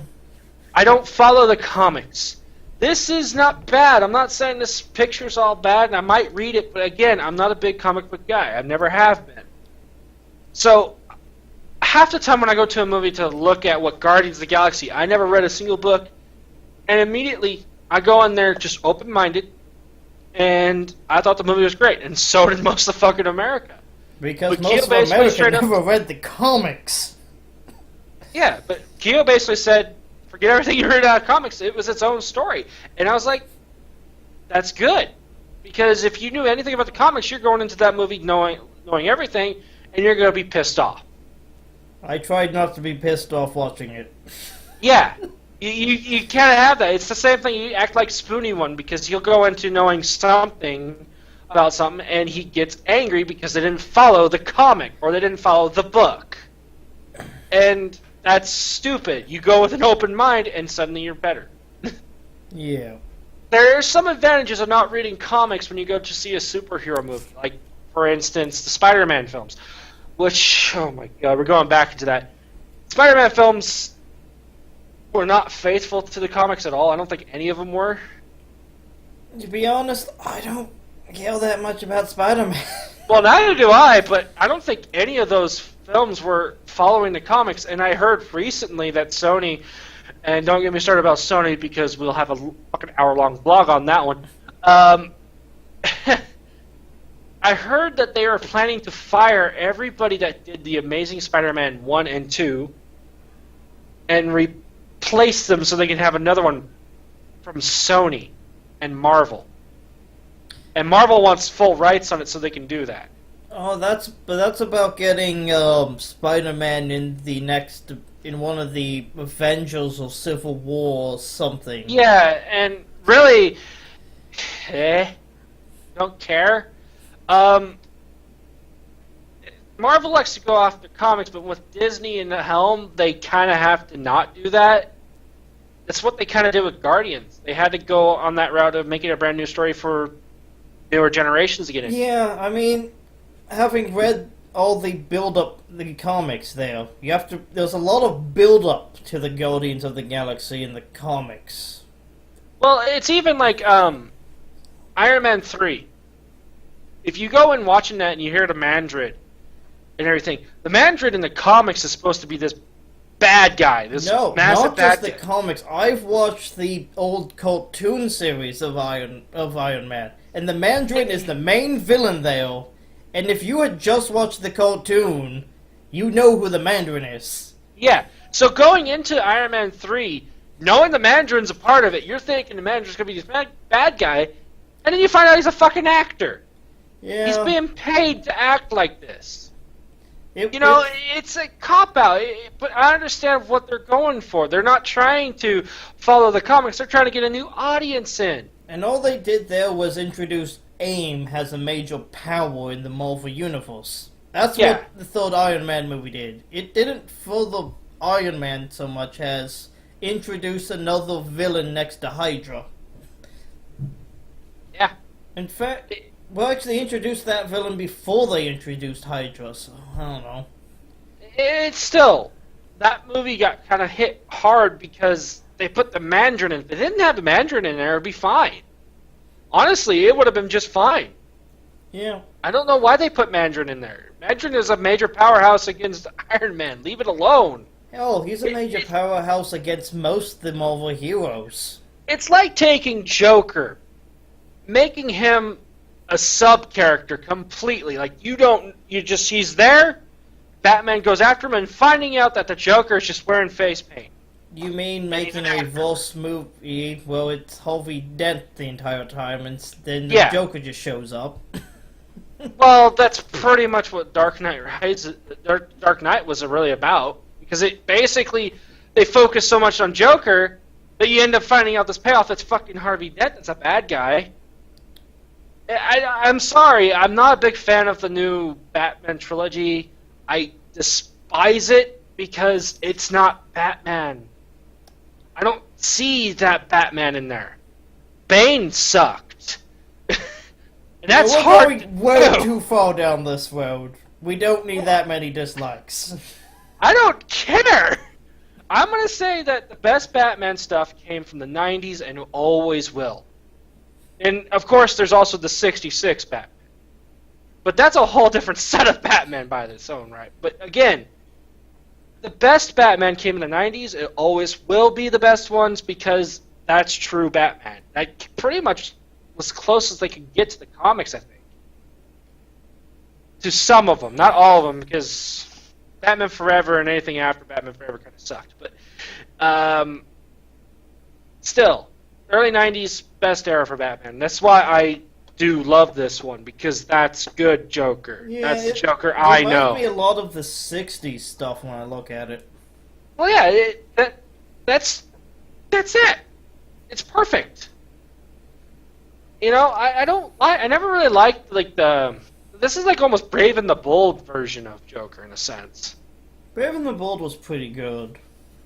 I don't follow the comics. This is not bad. I'm not saying this picture's all bad, and I might read it, but again, I'm not a big comic book guy. I never have been. So, half the time when I go to a movie to look at what Guardians of the Galaxy, I never read a single book, and immediately I go in there just open-minded, and I thought the movie was great, and so did most of fucking America. Because most of America never read the comics. Yeah, but Kyo basically said, forget everything you heard out of comics, it was its own story. And I was like, that's good. Because if you knew anything about the comics, you're going into that movie knowing everything, and you're going to be pissed off. I tried not to be pissed off watching it. Yeah. You can't have that. It's the same thing. You act like Spoonie one, because he'll go into knowing something about something, and he gets angry because they didn't follow the comic, or they didn't follow the book. And that's stupid. You go with an open mind, and suddenly you're better. Yeah. There are some advantages of not reading comics when you go to see a superhero movie. Like, for instance, the Spider-Man films. Which, oh my god, we're going back into that. Spider-Man films were not faithful to the comics at all. I don't think any of them were. To be honest, I don't care that much about Spider-Man. Well, neither do I, but I don't think any of those films were following the comics. And I heard recently that Sony, and don't get me started about Sony because we'll have a fucking hour-long blog on that one. I heard that they are planning to fire everybody that did the Amazing Spider-Man 1 and 2 and replace them so they can have another one from Sony and Marvel. And Marvel wants full rights on it so they can do that. Oh, that's about getting Spider-Man in one of the Avengers or Civil War or something. Yeah, and really, don't care. Marvel likes to go off the comics, but with Disney in the helm, they kind of have to not do that. That's what they kind of did with Guardians. They had to go on that route of making a brand new story for newer generations to get in. Yeah, I mean, having read all the build-up, the comics there's a lot of build-up to the Guardians of the Galaxy in the comics. Well, it's even like Iron Man 3. If you go in watching that and you hear the Mandarin and everything, the Mandarin in the comics is supposed to be this bad guy, this massive bad guy. No, not just the comics. I've watched the old cartoon series of Iron Man, and the Mandarin is the main villain there, And if you had just watched the cartoon, you know who the Mandarin is. Yeah. So going into Iron Man 3, knowing the Mandarin's a part of it, you're thinking the Mandarin's going to be this bad guy, and then you find out he's a fucking actor. Yeah. He's being paid to act like this. It's a cop-out, but I understand what they're going for. They're not trying to follow the comics. They're trying to get a new audience in. And all they did there was introduce AIM as a major power in the Marvel Universe. That's what the third Iron Man movie did. It didn't further Iron Man so much as introduce another villain next to Hydra. Yeah. In fact, they introduced that villain before they introduced Hydra, so I don't know. It's still, that movie got kind of hit hard because they put the Mandarin in. If they didn't have the Mandarin in there, it'd be fine. Honestly, it would have been just fine. Yeah. I don't know why they put Mandarin in there. Mandarin is a major powerhouse against Iron Man. Leave it alone. Hell, he's a major powerhouse against most of the Marvel heroes. It's like taking Joker, making him a sub-character completely. Like, he's there, Batman goes after him, and finding out that the Joker is just wearing face paint. You mean making a reverse movie where it's Harvey Dent the entire time, and then the Joker just shows up? Well, that's pretty much what Dark Knight was really about. Because they focus so much on Joker that you end up finding out this payoff that's fucking Harvey Dent that's a bad guy. I'm sorry, I'm not a big fan of the new Batman trilogy. I despise it because it's not Batman. I don't see that Batman in there. Bane sucked. And that's hard. We're going way too far down this road. We don't need that many dislikes. I don't care! I'm going to say that the best Batman stuff came from the 90s and always will. And, of course, there's also the 66 Batman. But that's a whole different set of Batman by its own right. But, again, the best Batman came in the 90s. It always will be the best ones because that's true Batman. That pretty much was as close as they could get to the comics, I think. To some of them. Not all of them, because Batman Forever and anything after Batman Forever kind of sucked. But still, early 90s, best era for Batman. That's why I do love this one, because that's good Joker. Yeah, that's the Joker I know. It reminds me a lot of the 60s stuff when I look at it. Well, yeah, that's it. It's perfect. I never really liked, this is like almost Brave and the Bold version of Joker, in a sense. Brave and the Bold was pretty good.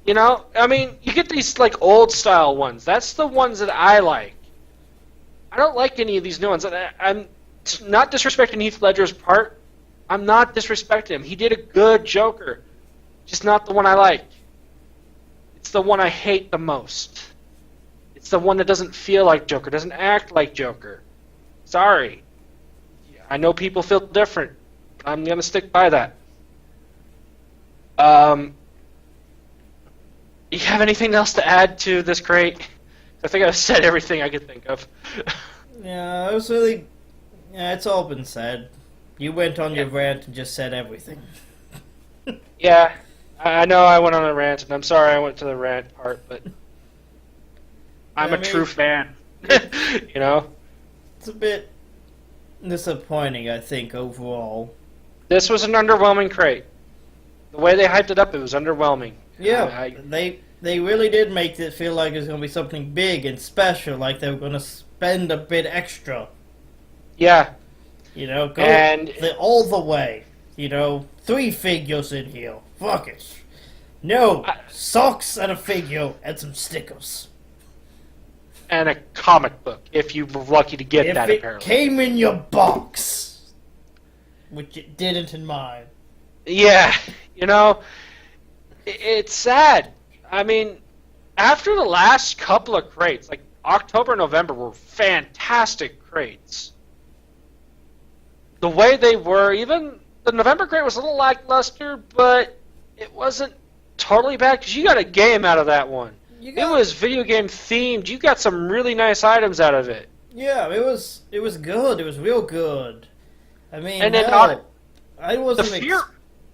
You get these, old style ones. That's the ones that I like. I don't like any of these new ones. I'm not disrespecting Heath Ledger's part. I'm not disrespecting him. He did a good Joker. Just not the one I like. It's the one I hate the most. It's the one that doesn't feel like Joker, doesn't act like Joker. Sorry. I know people feel different. I'm going to stick by that. You have anything else to add to this crate? I think I've said everything I could think of. Yeah, it was really... Yeah, it's all been said. You went on your rant and just said everything. Yeah, I know I went on a rant, and I'm sorry I went to the rant part, but I'm a true fan. It's a bit disappointing, I think, overall. This was an underwhelming crate. The way they hyped it up, it was underwhelming. Yeah, they really did make it feel like it was going to be something big and special, like they were going to spend a bit extra. Yeah. Go all the way. 3 figures in here. Fuck it. No, socks and a figure and some stickers. And a comic book, if you were lucky to get that, apparently. If it came in your box. Which it didn't in mine. Yeah, it's sad. I mean, after the last couple of crates, like October and November were fantastic crates. The way they were, even the November crate was a little lackluster, but it wasn't totally bad because you got a game out of that one. It was video game themed. You got some really nice items out of it. Yeah, it was good. It was real good. I mean, And then hell, I wasn't the fear.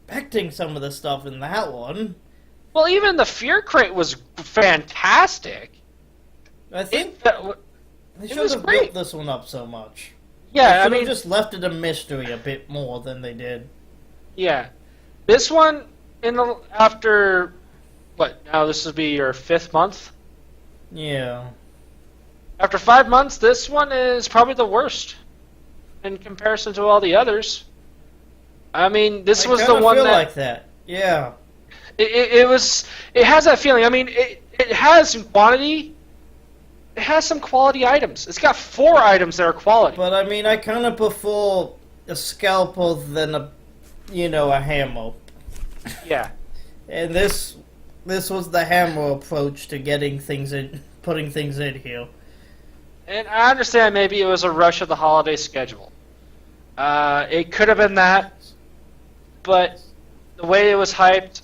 expecting some of the stuff in that one. Well, even the fear crate was fantastic. I think they should was have great. built this one up so much. Yeah, They I should mean, have just left it a mystery a bit more than they did. yeah. This one after what? Now this will be your 5th month. Yeah. After 5 months, this one is probably the worst in comparison to all the others. I mean, this was the one feel that like that. Yeah. it was. It has that feeling. I mean, it has some quantity. It has some quality items. It's got 4 items that are quality. But I mean, I kind of prefer a scalpel than a hammer. Yeah. And this was the hammer approach to getting things in, putting things in here. And I understand maybe it was a rush of the holiday schedule. It could have been that, but the way it was hyped,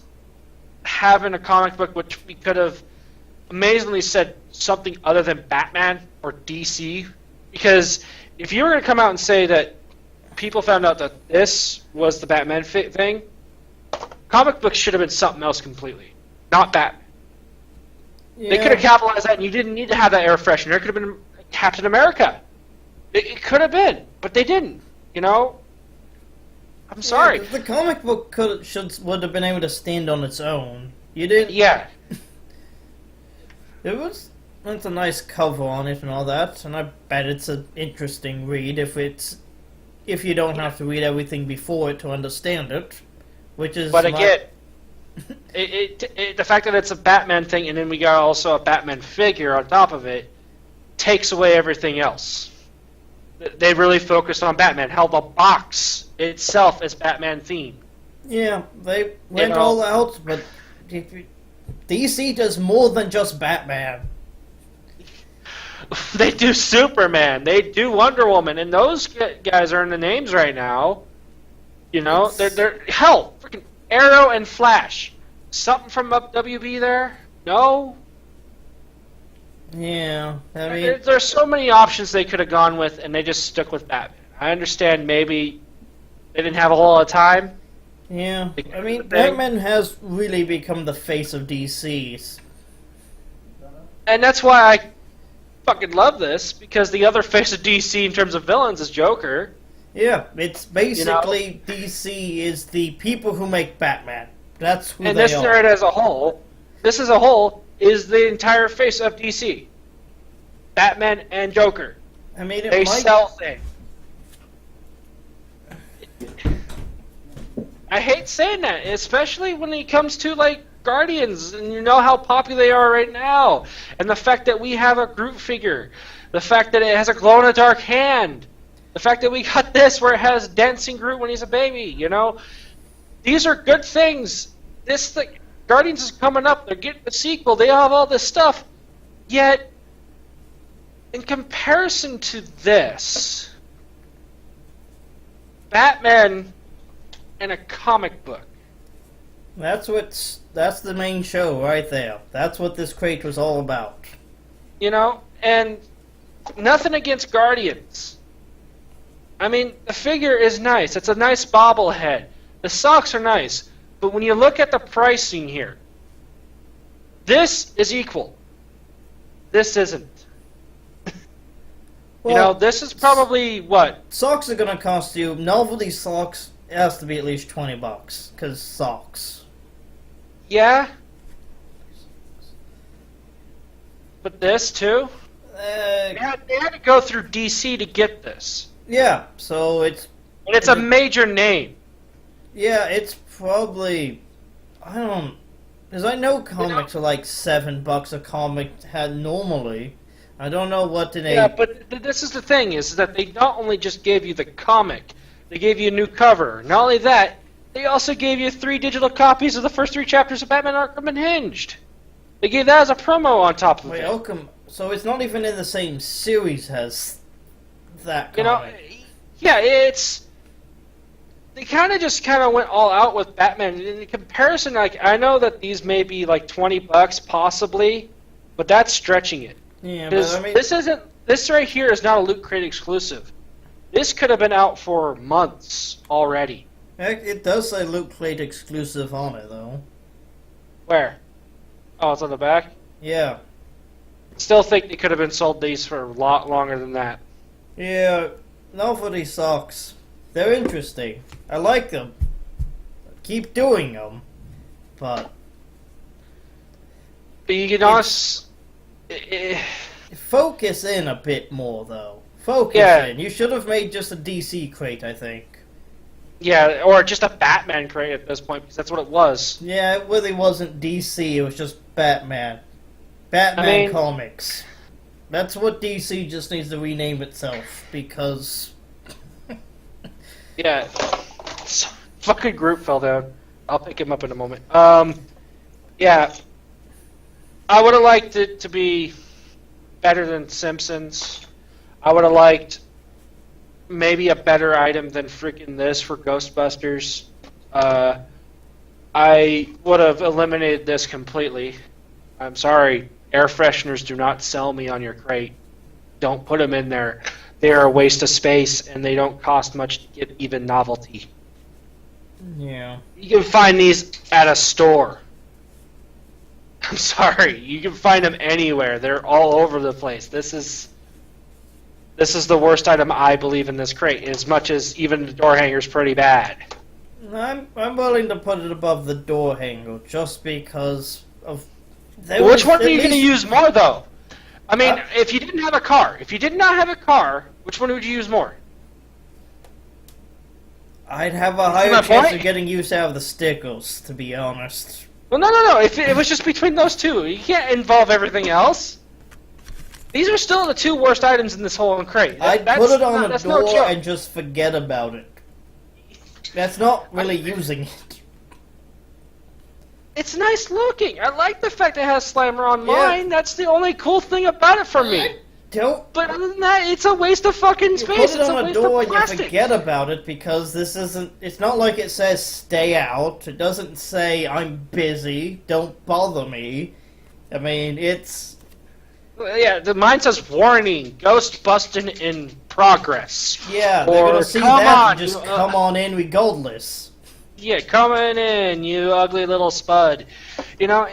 having a comic book which we could have amazingly said something other than Batman or DC, because if you were going to come out and say that people found out that this was the Batman thing, comic books should have been something else completely, not Batman. Yeah. They could have capitalized that, and you didn't need to have that air freshener. It could have been Captain America. It could have been, but they didn't. You know, I'm sorry. The comic book would have been able to stand on its own. You didn't. Yeah. It's a nice cover on it and all that, and I bet it's an interesting read if you don't have to read everything before it to understand it, which is. But again, the fact that it's a Batman thing, and then we got also a Batman figure on top of it, takes away everything else. They really focused on Batman. Hell, the box itself is Batman themed. Yeah, they went all out, but DC does more than just Batman. They do Superman. They do Wonder Woman, and those guys are in the names right now. You know, they're hell, freaking Arrow and Flash. Something from WB there? No. Yeah, I mean, there's so many options they could have gone with, and they just stuck with Batman. I understand maybe they didn't have a whole lot of time. Yeah, I mean, Batman has really become the face of DC. And that's why I fucking love this, because the other face of DC in terms of villains is Joker. Yeah, it's basically DC is the people who make Batman. That's who and they this are. nerd as a whole, this as a whole, is the entire face of DC. Batman and Joker. I mean, They sell things. I hate saying that, especially when it comes to, like, Guardians, and you know how popular they are right now. And the fact that we have a Groot figure. The fact that it has a glow-in-the-dark hand. The fact that we got this where it has dancing Groot when he's a baby, you know? These are good things. Guardians is coming up. They're getting the sequel. They have all this stuff. Yet, in comparison to this, Batman and a comic book. That's the main show right there. That's what this crate was all about. You know? And nothing against Guardians. I mean, the figure is nice. It's a nice bobblehead. The socks are nice. But when you look at the pricing here, this is equal. This isn't. Well, you know, this is probably what? Socks are gonna cost you. Novelty socks, it has to be at least $20, because socks. Yeah. But this too? They had to go through DC to get this. Yeah, so it's... And it's a major name. Yeah, it's probably... Because I know comics are like $7 a comic had normally. I don't know what today... Yeah, but this is the thing, is that they not only just gave you the comic, they gave you a new cover. Not only that, they also gave you 3 digital copies of the first 3 chapters of Batman Arkham Unhinged. They gave that as a promo on top of it. Arkham... So it's not even in the same series as that comic. You know, yeah, it's... They kind of went all out with Batman. In comparison, like, I know that these may be like $20 possibly, but that's stretching it. Yeah, but I mean... This right here is not a Loot Crate exclusive. This could have been out for months already. It does say Loot Crate exclusive on it, though. Where? Oh, it's on the back? Yeah. Still think they could have been sold these for a lot longer than that. Yeah, no for these socks. They're interesting. I like them. Keep doing them. But You know, focus in a bit more, though. Focus in. You should have made just a DC crate, I think. Yeah, or just a Batman crate at this point, because that's what it was. Yeah, it really wasn't DC, it was just Batman. Batman Comics. That's what DC just needs to rename itself, because... Yeah. Fucking Groot fell down. I'll pick him up in a moment. Yeah. I would have liked it to be better than Simpsons. I would have liked maybe a better item than freaking this for Ghostbusters. I would have eliminated this completely. I'm sorry, air fresheners do not sell me on your crate. Don't put them in there. They are a waste of space, and they don't cost much to get even novelty. Yeah. You can find these at a store. I'm sorry, you can find them anywhere. They're all over the place. This is the worst item I believe in this crate, as much as even the door hanger's pretty bad. I'm willing to put it above the door hanger just because of. Which one are you going to use more, though? I mean, if you didn't have a car, if you did not have a car, which one would you use more? I'd have a higher chance of getting use out of the stickers, to be honest. Well, no. If it was just between those two, you can't involve everything else. These are still the two worst items in this whole crate. I'd put it on a door and just forget about it. That's not really using it. It's nice looking. I like the fact it has Slimer on mine. That's the only cool thing about it for me. But other than that, it's a waste of fucking space. You put it on a door and you forget about it because this isn't... It's not like it says stay out. It doesn't say I'm busy, don't bother me. I mean, it's... Yeah, mine says warning, ghost busting in progress. Yeah, they're going to see that and just come on in regardless. Yeah, coming in, you ugly little spud. You know...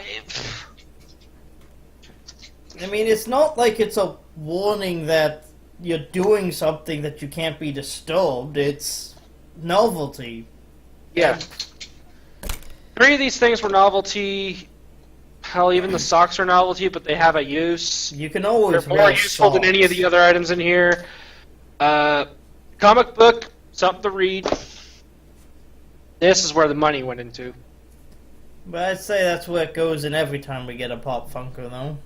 I mean, it's not like it's a warning that you're doing something that you can't be disturbed. It's novelty. Yeah. 3 of these things were novelty. Hell, even the socks are novelty, but they have a use. You can always They're more useful than any of the other items in here. Comic book, something to read. This is where the money went into. But I'd say that's where it goes in every time we get a Pop Funko, though.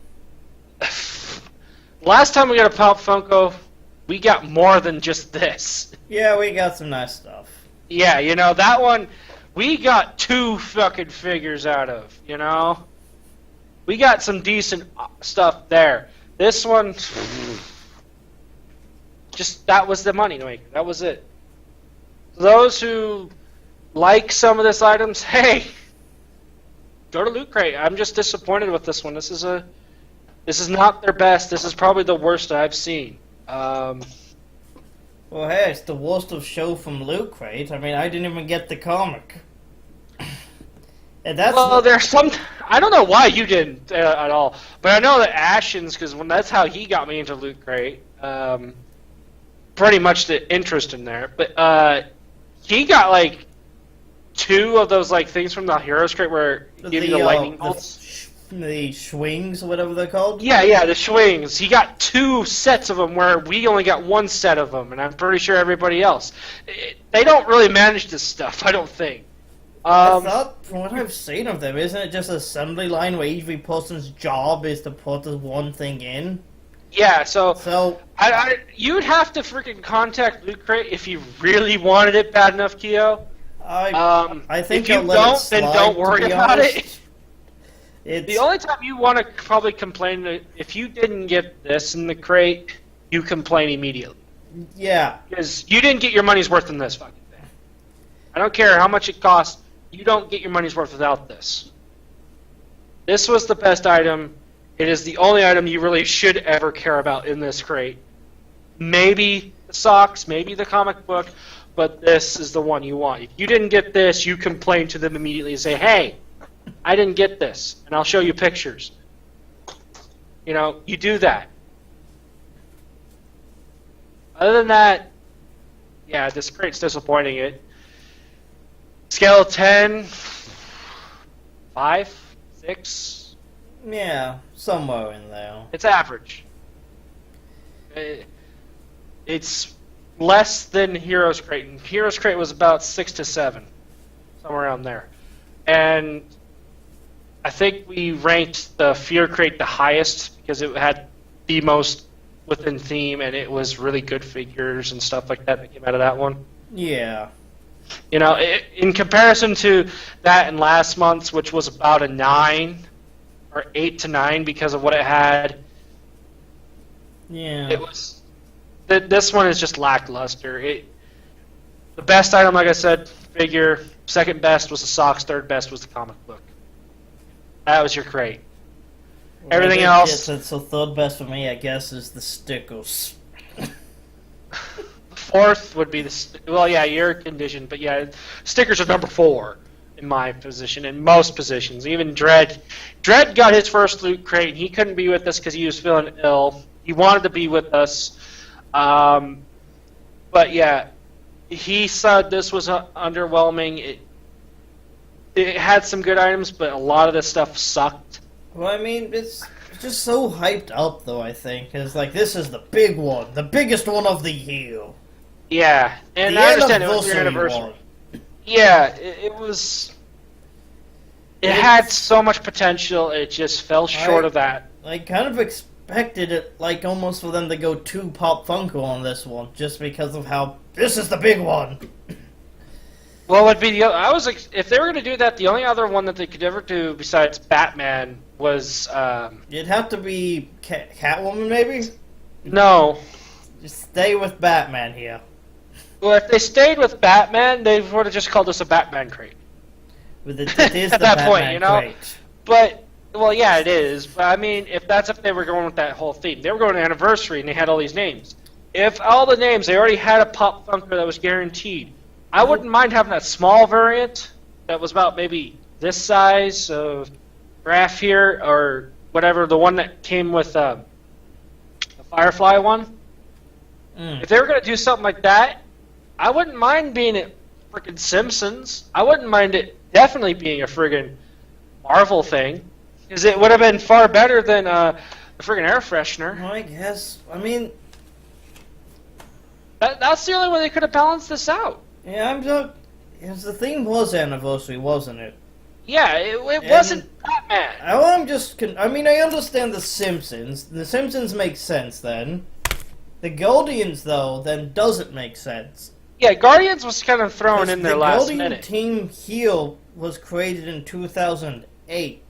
Last time we got a Pop Funko, we got more than just this. Yeah, we got some nice stuff. Yeah, you know, that one, we got 2 fucking figures out of, you know? We got some decent stuff there. This one, just, that was the money maker. That was it. Those who like some of this items, hey, go to Loot Crate. I'm just disappointed with this one. This is not their best. This is probably the worst I've seen. Well, hey, it's the worst of show from Loot Crate. I mean, I didn't even get the comic. And that's there's some... I don't know why you didn't at all, but I know that Ashens, because that's how he got me into Loot Crate. Pretty much the interest in there. But he got, like, 2 of those, like, things from the Heroes Crate where give you the lightning bolts. The swings, or whatever they're called? Yeah, the swings. He got 2 sets of them where we only got 1 set of them, and I'm pretty sure everybody else. They don't really manage this stuff, I don't think. I thought, from what I've seen of them, isn't it just an assembly line where every person's job is to put this one thing in? Yeah, so you'd have to freaking contact Loot Crate if you really wanted it bad enough, Keo. I think if you don't, then don't worry about it. The only time you want to probably complain, if you didn't get this in the crate, you complain immediately. Yeah. Because you didn't get your money's worth in this fucking thing. I don't care how much it costs, you don't get your money's worth without this. This was the best item. It is the only item you really should ever care about in this crate. maybe the socks, maybe the comic book, but this is the one you want. If you didn't get this, you complain to them immediately and say, hey, I didn't get this, and I'll show you pictures. You know, you do that. Other than that, yeah, this crate's disappointing. It scale of 10, 5, 6. Yeah, somewhere in there. It's average. It's less than Heroes Crate. And Heroes Crate was about 6 to 7, somewhere around there. And I think we ranked the Fear Crate the highest because it had the most within theme, and it was really good figures and stuff like that came out of that one. Yeah. You know, in comparison to that in last month's, which was about a 9 or 8 to 9 because of what it had. Yeah. It was. This one is just lackluster. The best item, like I said, figure. Second best was the socks. Third best was the comic book. That was your crate. Everything else. So third best for me, I guess, is the stickers. Fourth would be your condition, but yeah, stickers are number 4 in my position, in most positions. Even Dredd got his first loot crate, and he couldn't be with us because he was feeling ill. He wanted to be with us, but yeah, he said this was underwhelming. It had some good items, but a lot of the stuff sucked. Well, I mean, it's just so hyped up, though, I think. It's like, this is the big one, the biggest one of the year. Yeah, and the I understand it was your anniversary. One. Yeah, it was. It had so much potential, it just fell short of that. I kind of expected it, like, almost for them to go too Pop Funko on this one, just because of how, this is the big one. Well, would be if they were going to do that, the only other one that they could ever do besides Batman was. It'd have to be Catwoman, maybe? No. Just stay with Batman here. Well, if they stayed with Batman, they would have just called us a Batman crate. But it is at the that Batman point, you know. crate. But well, yeah, it is. But I mean, if they were going with that whole theme, they were going to Anniversary and they had all these names. If all the names they already had a Pop Funko that was guaranteed, I wouldn't mind having that small variant that was about maybe this size of graph here or whatever, the one that came with the Firefly one. If they were going to do something like that, I wouldn't mind being at freaking Simpsons. I wouldn't mind it definitely being a friggin' Marvel thing, because it would have been far better than the friggin' air freshener. Well, I guess. I mean, that's the only way they could have balanced this out. yeah, because the theme was Anniversary, wasn't it? Yeah, it wasn't Batman. I mean, I understand the Simpsons. The Simpsons make sense then. The Guardians, though, then doesn't make sense. Yeah, Guardians was kind of thrown in there last minute. The Guardian team heel was created in 2008.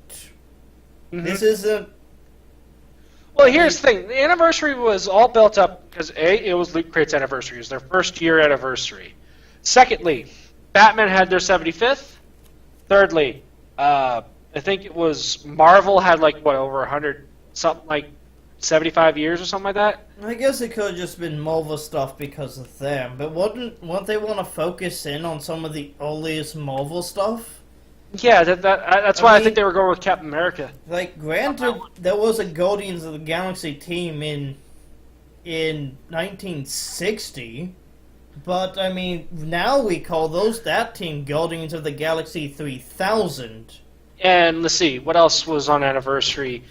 Mm-hmm. This isn't... Well, here's the thing. The anniversary was all built up because, A, it was Loot Crate's anniversary. It was their first year anniversary. Secondly, Batman had their 75th. Thirdly, I think it was Marvel had over 100, something like 75 years or something like that. I guess it could have just been Marvel stuff because of them, but wouldn't they want to focus in on some of the earliest Marvel stuff? Yeah, that's why I think they were going with Captain America. Like, granted, there was a Guardians of the Galaxy team in 1960, but I mean, now we call that team Guardians of the Galaxy 3000. And let's see, what else was on anniversary?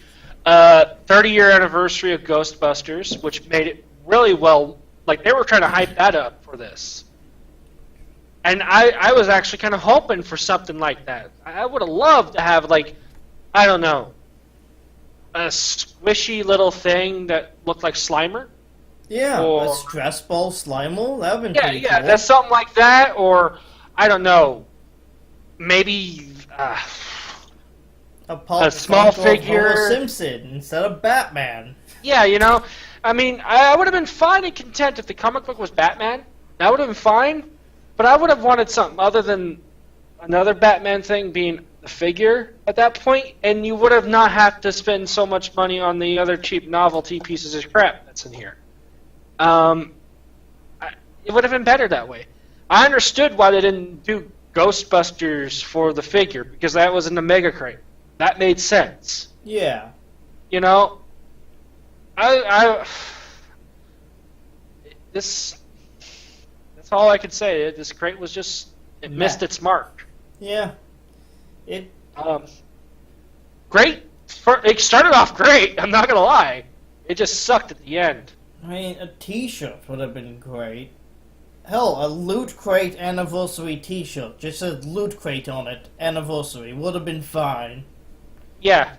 30-year anniversary of Ghostbusters, which made it really well. Like, they were trying to hype that up for this. And I was actually kind of hoping for something like that. I would have loved to have, I don't know, a squishy little thing that looked like Slimer. Yeah, a stress ball Slimer. That would have been pretty cool. That's something like that. Or, I don't know, maybe... a small figure, Homer Simpson instead of Batman. Yeah, I mean, I would have been fine and content if the comic book was Batman. That would have been fine, but I would have wanted something other than another Batman thing being the figure at that point, and you would have not have to spend so much money on the other cheap novelty pieces of crap that's in here. Um, it would have been better that way. I understood why they didn't do Ghostbusters for the figure, because that was in the Mega Crate. That made sense. Yeah. You know, that's all I could say. This crate was just, it missed its mark. Yeah. Great. It started off great, I'm not going to lie. It just sucked at the end. I mean, a t-shirt would have been great. Hell, a Loot Crate anniversary t-shirt. Just says Loot Crate on it. Anniversary. Would have been fine. Yeah.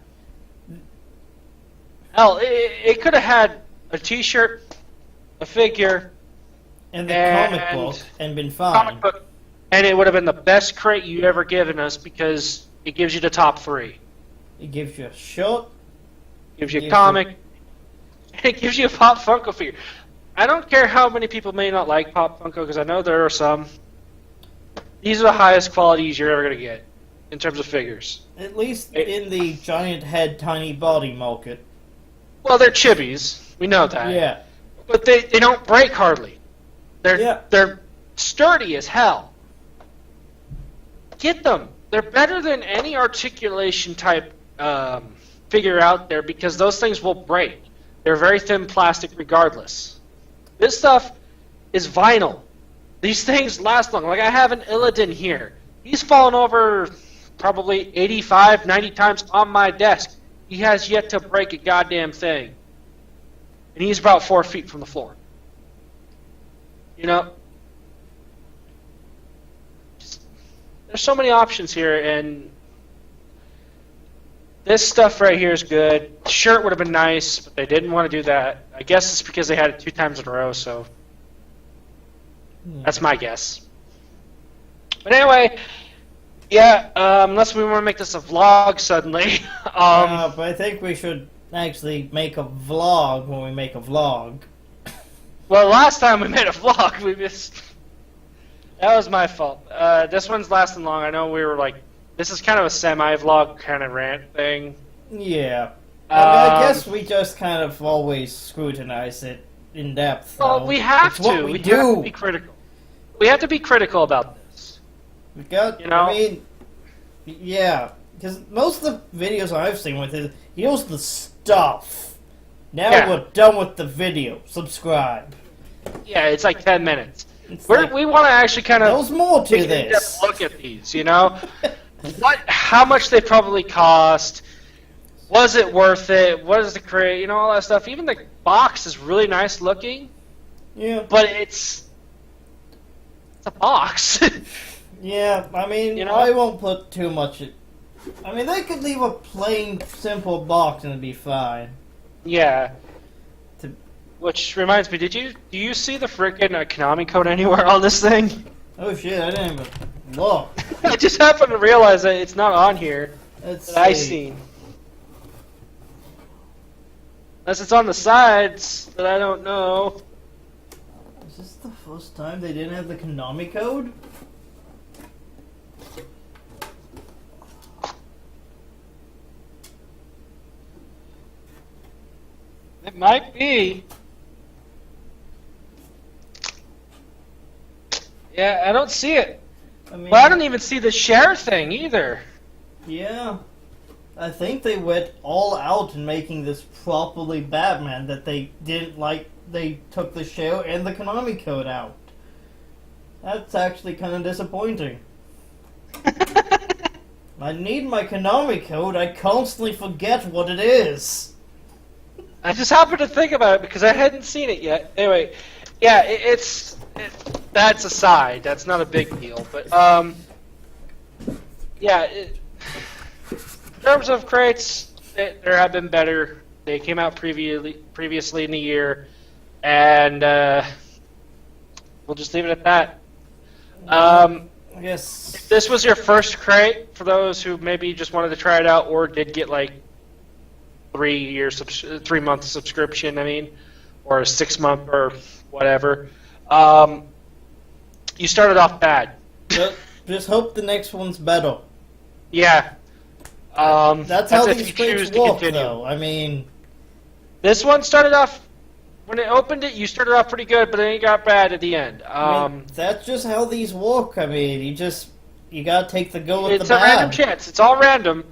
Hell, it could have had a t-shirt, a figure, and the comic book, and been fine. Comic book, and it would have been the best crate you ever given us, because it gives you the top 3. It gives you a shirt. Gives you a comic. And it gives you a Pop Funko figure. I don't care how many people may not like Pop Funko, because I know there are some. These are the highest qualities you're ever going to get in terms of figures. At least in the giant head, tiny body market. Well, they're chibis. We know that. Yeah. But they don't break hardly. They're sturdy as hell. Get them. They're better than any articulation type figure out there, because those things will break. They're very thin plastic regardless. This stuff is vinyl. These things last long. Like I have an Illidan here. He's fallen over probably 85, 90 times on my desk. He has yet to break a goddamn thing. And he's about 4 feet from the floor. You know? There's so many options here, and this stuff right here is good. The shirt would have been nice, but they didn't want to do that. I guess it's because they had it 2 times in a row, so that's my guess. But anyway, yeah, unless we want to make this a vlog suddenly. But I think we should actually make a vlog when we make a vlog. Well, last time we made a vlog, we missed. That was my fault. This one's lasting long. I know we were like, this is kind of a semi-vlog kind of rant thing. Yeah. I guess we just kind of always scrutinize it in depth. Well, we have to. We have do. to be critical. We have to be critical about this. We got, you know? I mean, yeah. Because most of the videos I've seen with it, here's the stuff. Now we're done with the video. Subscribe. Yeah, it's like 10 minutes. We want to actually kind of there's more to this. Look at these, you know? How much they probably cost? Was it worth it? What is the crate? You know, all that stuff. Even the box is really nice looking. Yeah. But it's a box. Yeah, I mean, you know? I won't put too much. I mean, they could leave a plain, simple box and it'd be fine. Yeah. Which reminds me, do you see the frickin' Konami code anywhere on this thing? Oh shit, I didn't even look. I just happened to realize that it's not on here. Let's I see. seen. Unless it's on the sides that I don't know. Is this the first time they didn't have the Konami code? It might be. Yeah, I don't see it. I mean, Well, I don't even see the share thing either. yeah. I think they went all out in making this properly Batman that they didn't like. They took the share and the Konami code out. That's actually kind of disappointing. I need my Konami code. I constantly forget what it is. I just happened to think about it because I hadn't seen it yet. Anyway, yeah, that's aside. That's not a big deal. But, yeah, in terms of crates, there have been better. They came out previously in the year, and we'll just leave it at that. Yes. If this was your first crate, for those who maybe just wanted to try it out or did get like 3 month subscription, I mean, or a 6 month or whatever, you started off bad. Just hope the next one's better. Yeah. That's how if these you crates choose to work, continue. though. I mean, This one started off when it opened it, you started off pretty good, but then it got bad at the end. I mean, that's just how these work. I mean, you gotta take the good with It's the a bad. random chance. It's all random.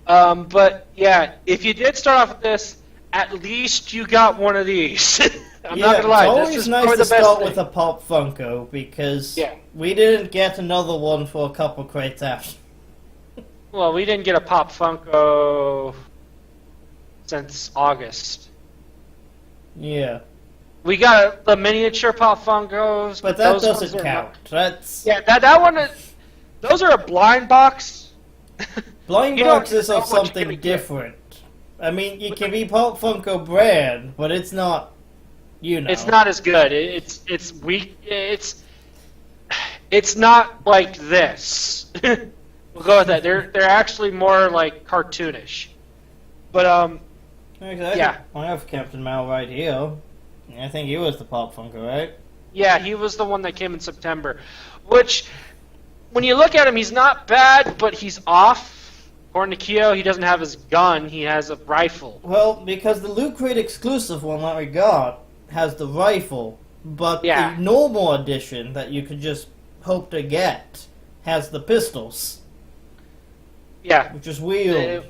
But yeah, if you did start off with this, at least you got one of these. I'm not gonna lie. It's This always is nice probably to the best start thing. with a Pop Funko because Yeah. we didn't get another one for a couple crates after. Well, we didn't get a Pop Funko since August. Yeah, We got the miniature Pop Funkos, but that those ones doesn't are count. not- That's Yeah, that one. Those are a blind box. blind You don't boxes know are what you're something gonna get. different. I mean, it can be Pop Funko brand, but it's not. You know, It's not as good. It's weak. It's not like this. We'll go with that. They're actually more like cartoonish. But Exactly. yeah. I have Captain Mal right here. I think he was the Pop Funko, right? yeah, he was the one that came in September. Which, when you look at him, he's not bad, but he's off. According to Kyo, he doesn't have his gun. He has a rifle. Well, because the Loot Crate exclusive one that we got has the rifle, but Yeah. the normal edition that you could just hope to get has the pistols, Yeah. which is weird.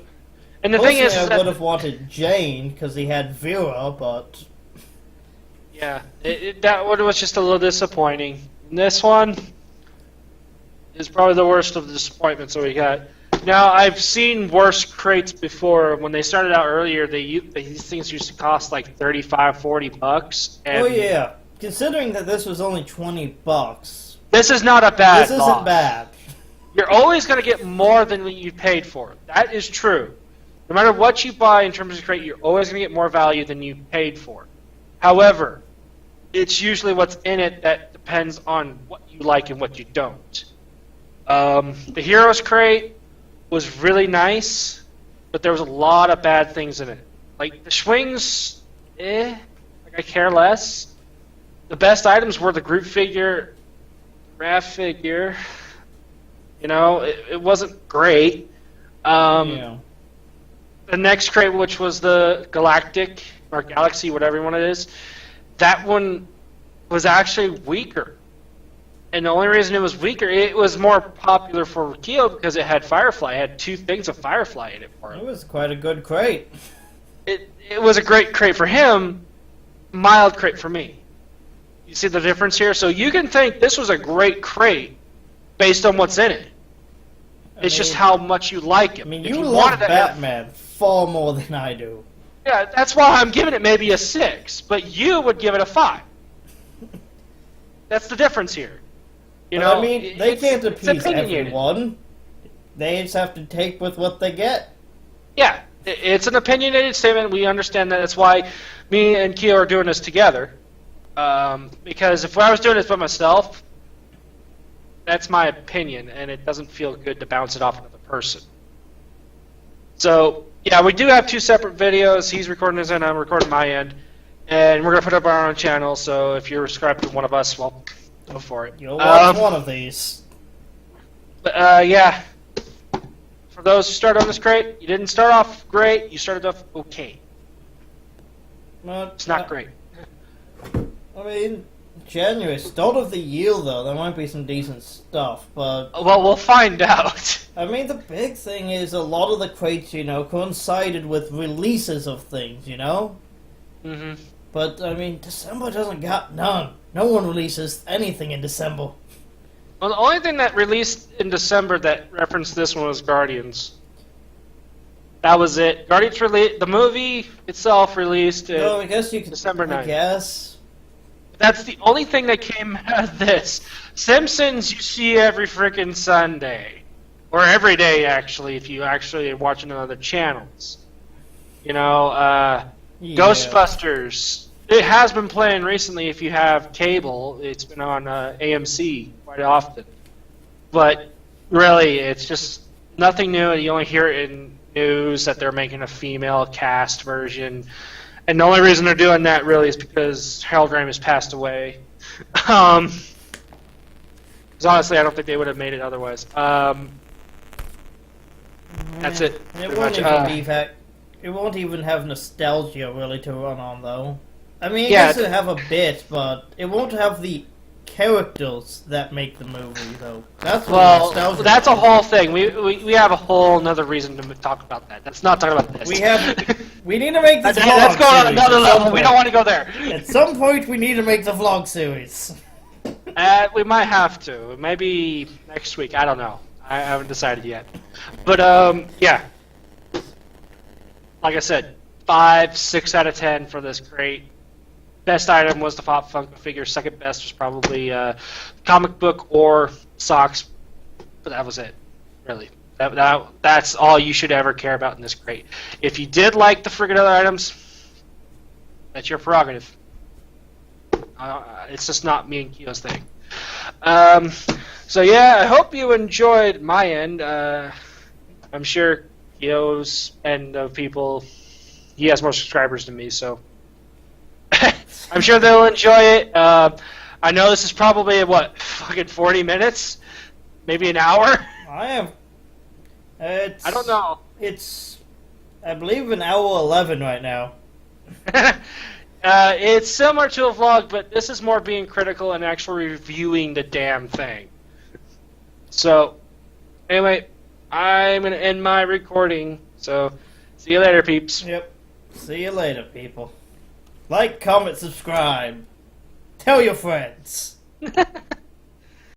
And the thing is, I that, would have wanted Jane because he had Vera, but yeah, that one was just a little disappointing. And this one is probably the worst of the disappointments that we got. Now, I've seen worse crates before. When they started out earlier, these things used to cost like $35, $40. And oh yeah, considering that this was only $20, this is not a bad this isn't box. bad. You're always going to get more than what you paid for. That is true. No matter what you buy in terms of crate, you're always going to get more value than you paid for. However, it's usually what's in it that depends on what you like and what you don't. The Heroes crate was really nice, but there was a lot of bad things in it. Like the swings, like I care less. The best items were the group figure, Raph figure. You know, it wasn't great. Yeah. The next crate, which was the Galactic or Galaxy, whatever one it is, that one was actually weaker. And the only reason it was weaker, it was more popular for Keo because it had Firefly. It had 2 things of Firefly in it for It him. was quite a good crate. It was a great crate for him, mild crate for me. You see the difference here? So you can think this was a great crate based on what's in it. It's just how much you like him. I mean, If you wanted love to have- Batman far more than I do. Yeah, that's why I'm giving it maybe a 6, but you would give it a 5. That's the difference here. You But, know, I mean, they can't it's appease opinionated. everyone. They just have to take with what they get. Yeah, it's an opinionated statement. We understand that. That's why me and Keo are doing this together. Because if I was doing this by myself, that's my opinion, and it doesn't feel good to bounce it off another person. So, yeah, we do have 2 separate videos. He's recording his end, I'm recording my end. And we're going to put up our own channel, so if you're subscribed to one of us, well, go for it. You'll watch one of these. But, yeah. For those who start on this crate, you didn't start off great, you started off okay. But, It's not great. I mean, January, start of the year though, there might be some decent stuff, but Well, we'll find out. I mean, the big thing is a lot of the crates, you know, coincided with releases of things, you know? hmm But, I mean, December doesn't got none. No one releases anything in December. Well, the only thing that released in December that referenced this one was Guardians. That was it. Guardians the movie itself released No, I guess you could. December I 9th. guess. That's the only thing that came out of this. Simpsons you see every freaking Sunday. Or every day, actually, if you actually are watching on other channels. You know, Yeah. Ghostbusters. It has been playing recently if you have cable. It's been on AMC quite often. But really, it's just nothing new. You only hear it in news that they're making a female cast version. And the only reason they're doing that really is because Harold Ramis passed away. 'Cause honestly, I don't think they would have made it otherwise. That's it. It pretty won't much. even be that. It won't even have nostalgia really to run on though. I mean, I Yeah. guess it'll have a bit, but it won't have the characters that make the movie, though. That's what Well, nostalgia that's a is. whole thing. We have a whole another reason to talk about that. Let's not talk about this. We need to make this vlog Let's go on series another at some level. We point. don't want to go there. At some point, we need to make the vlog series. We might have to. Maybe next week. I don't know. I haven't decided yet. But yeah. Like I said, 5, 6 out of 10 for this crate. Best item was the Pop Funko figure. Second best was probably comic book or socks. But that was it, really. That's all you should ever care about in this crate. If you did like the friggin' other items, that's your prerogative. It's just not me and Kyo's thing. So yeah, I hope you enjoyed my end. I'm sure Kyo's end of people, he has more subscribers than me, so I'm sure they'll enjoy it. I know this is probably, fucking 40 minutes? Maybe an hour? I don't know. It's, I believe, an hour 11 right now. It's similar to a vlog, but this is more being critical and actually reviewing the damn thing. So, anyway, I'm going to end my recording. So, see you later, peeps. Yep. See you later, people. Like, comment, subscribe. Tell your friends.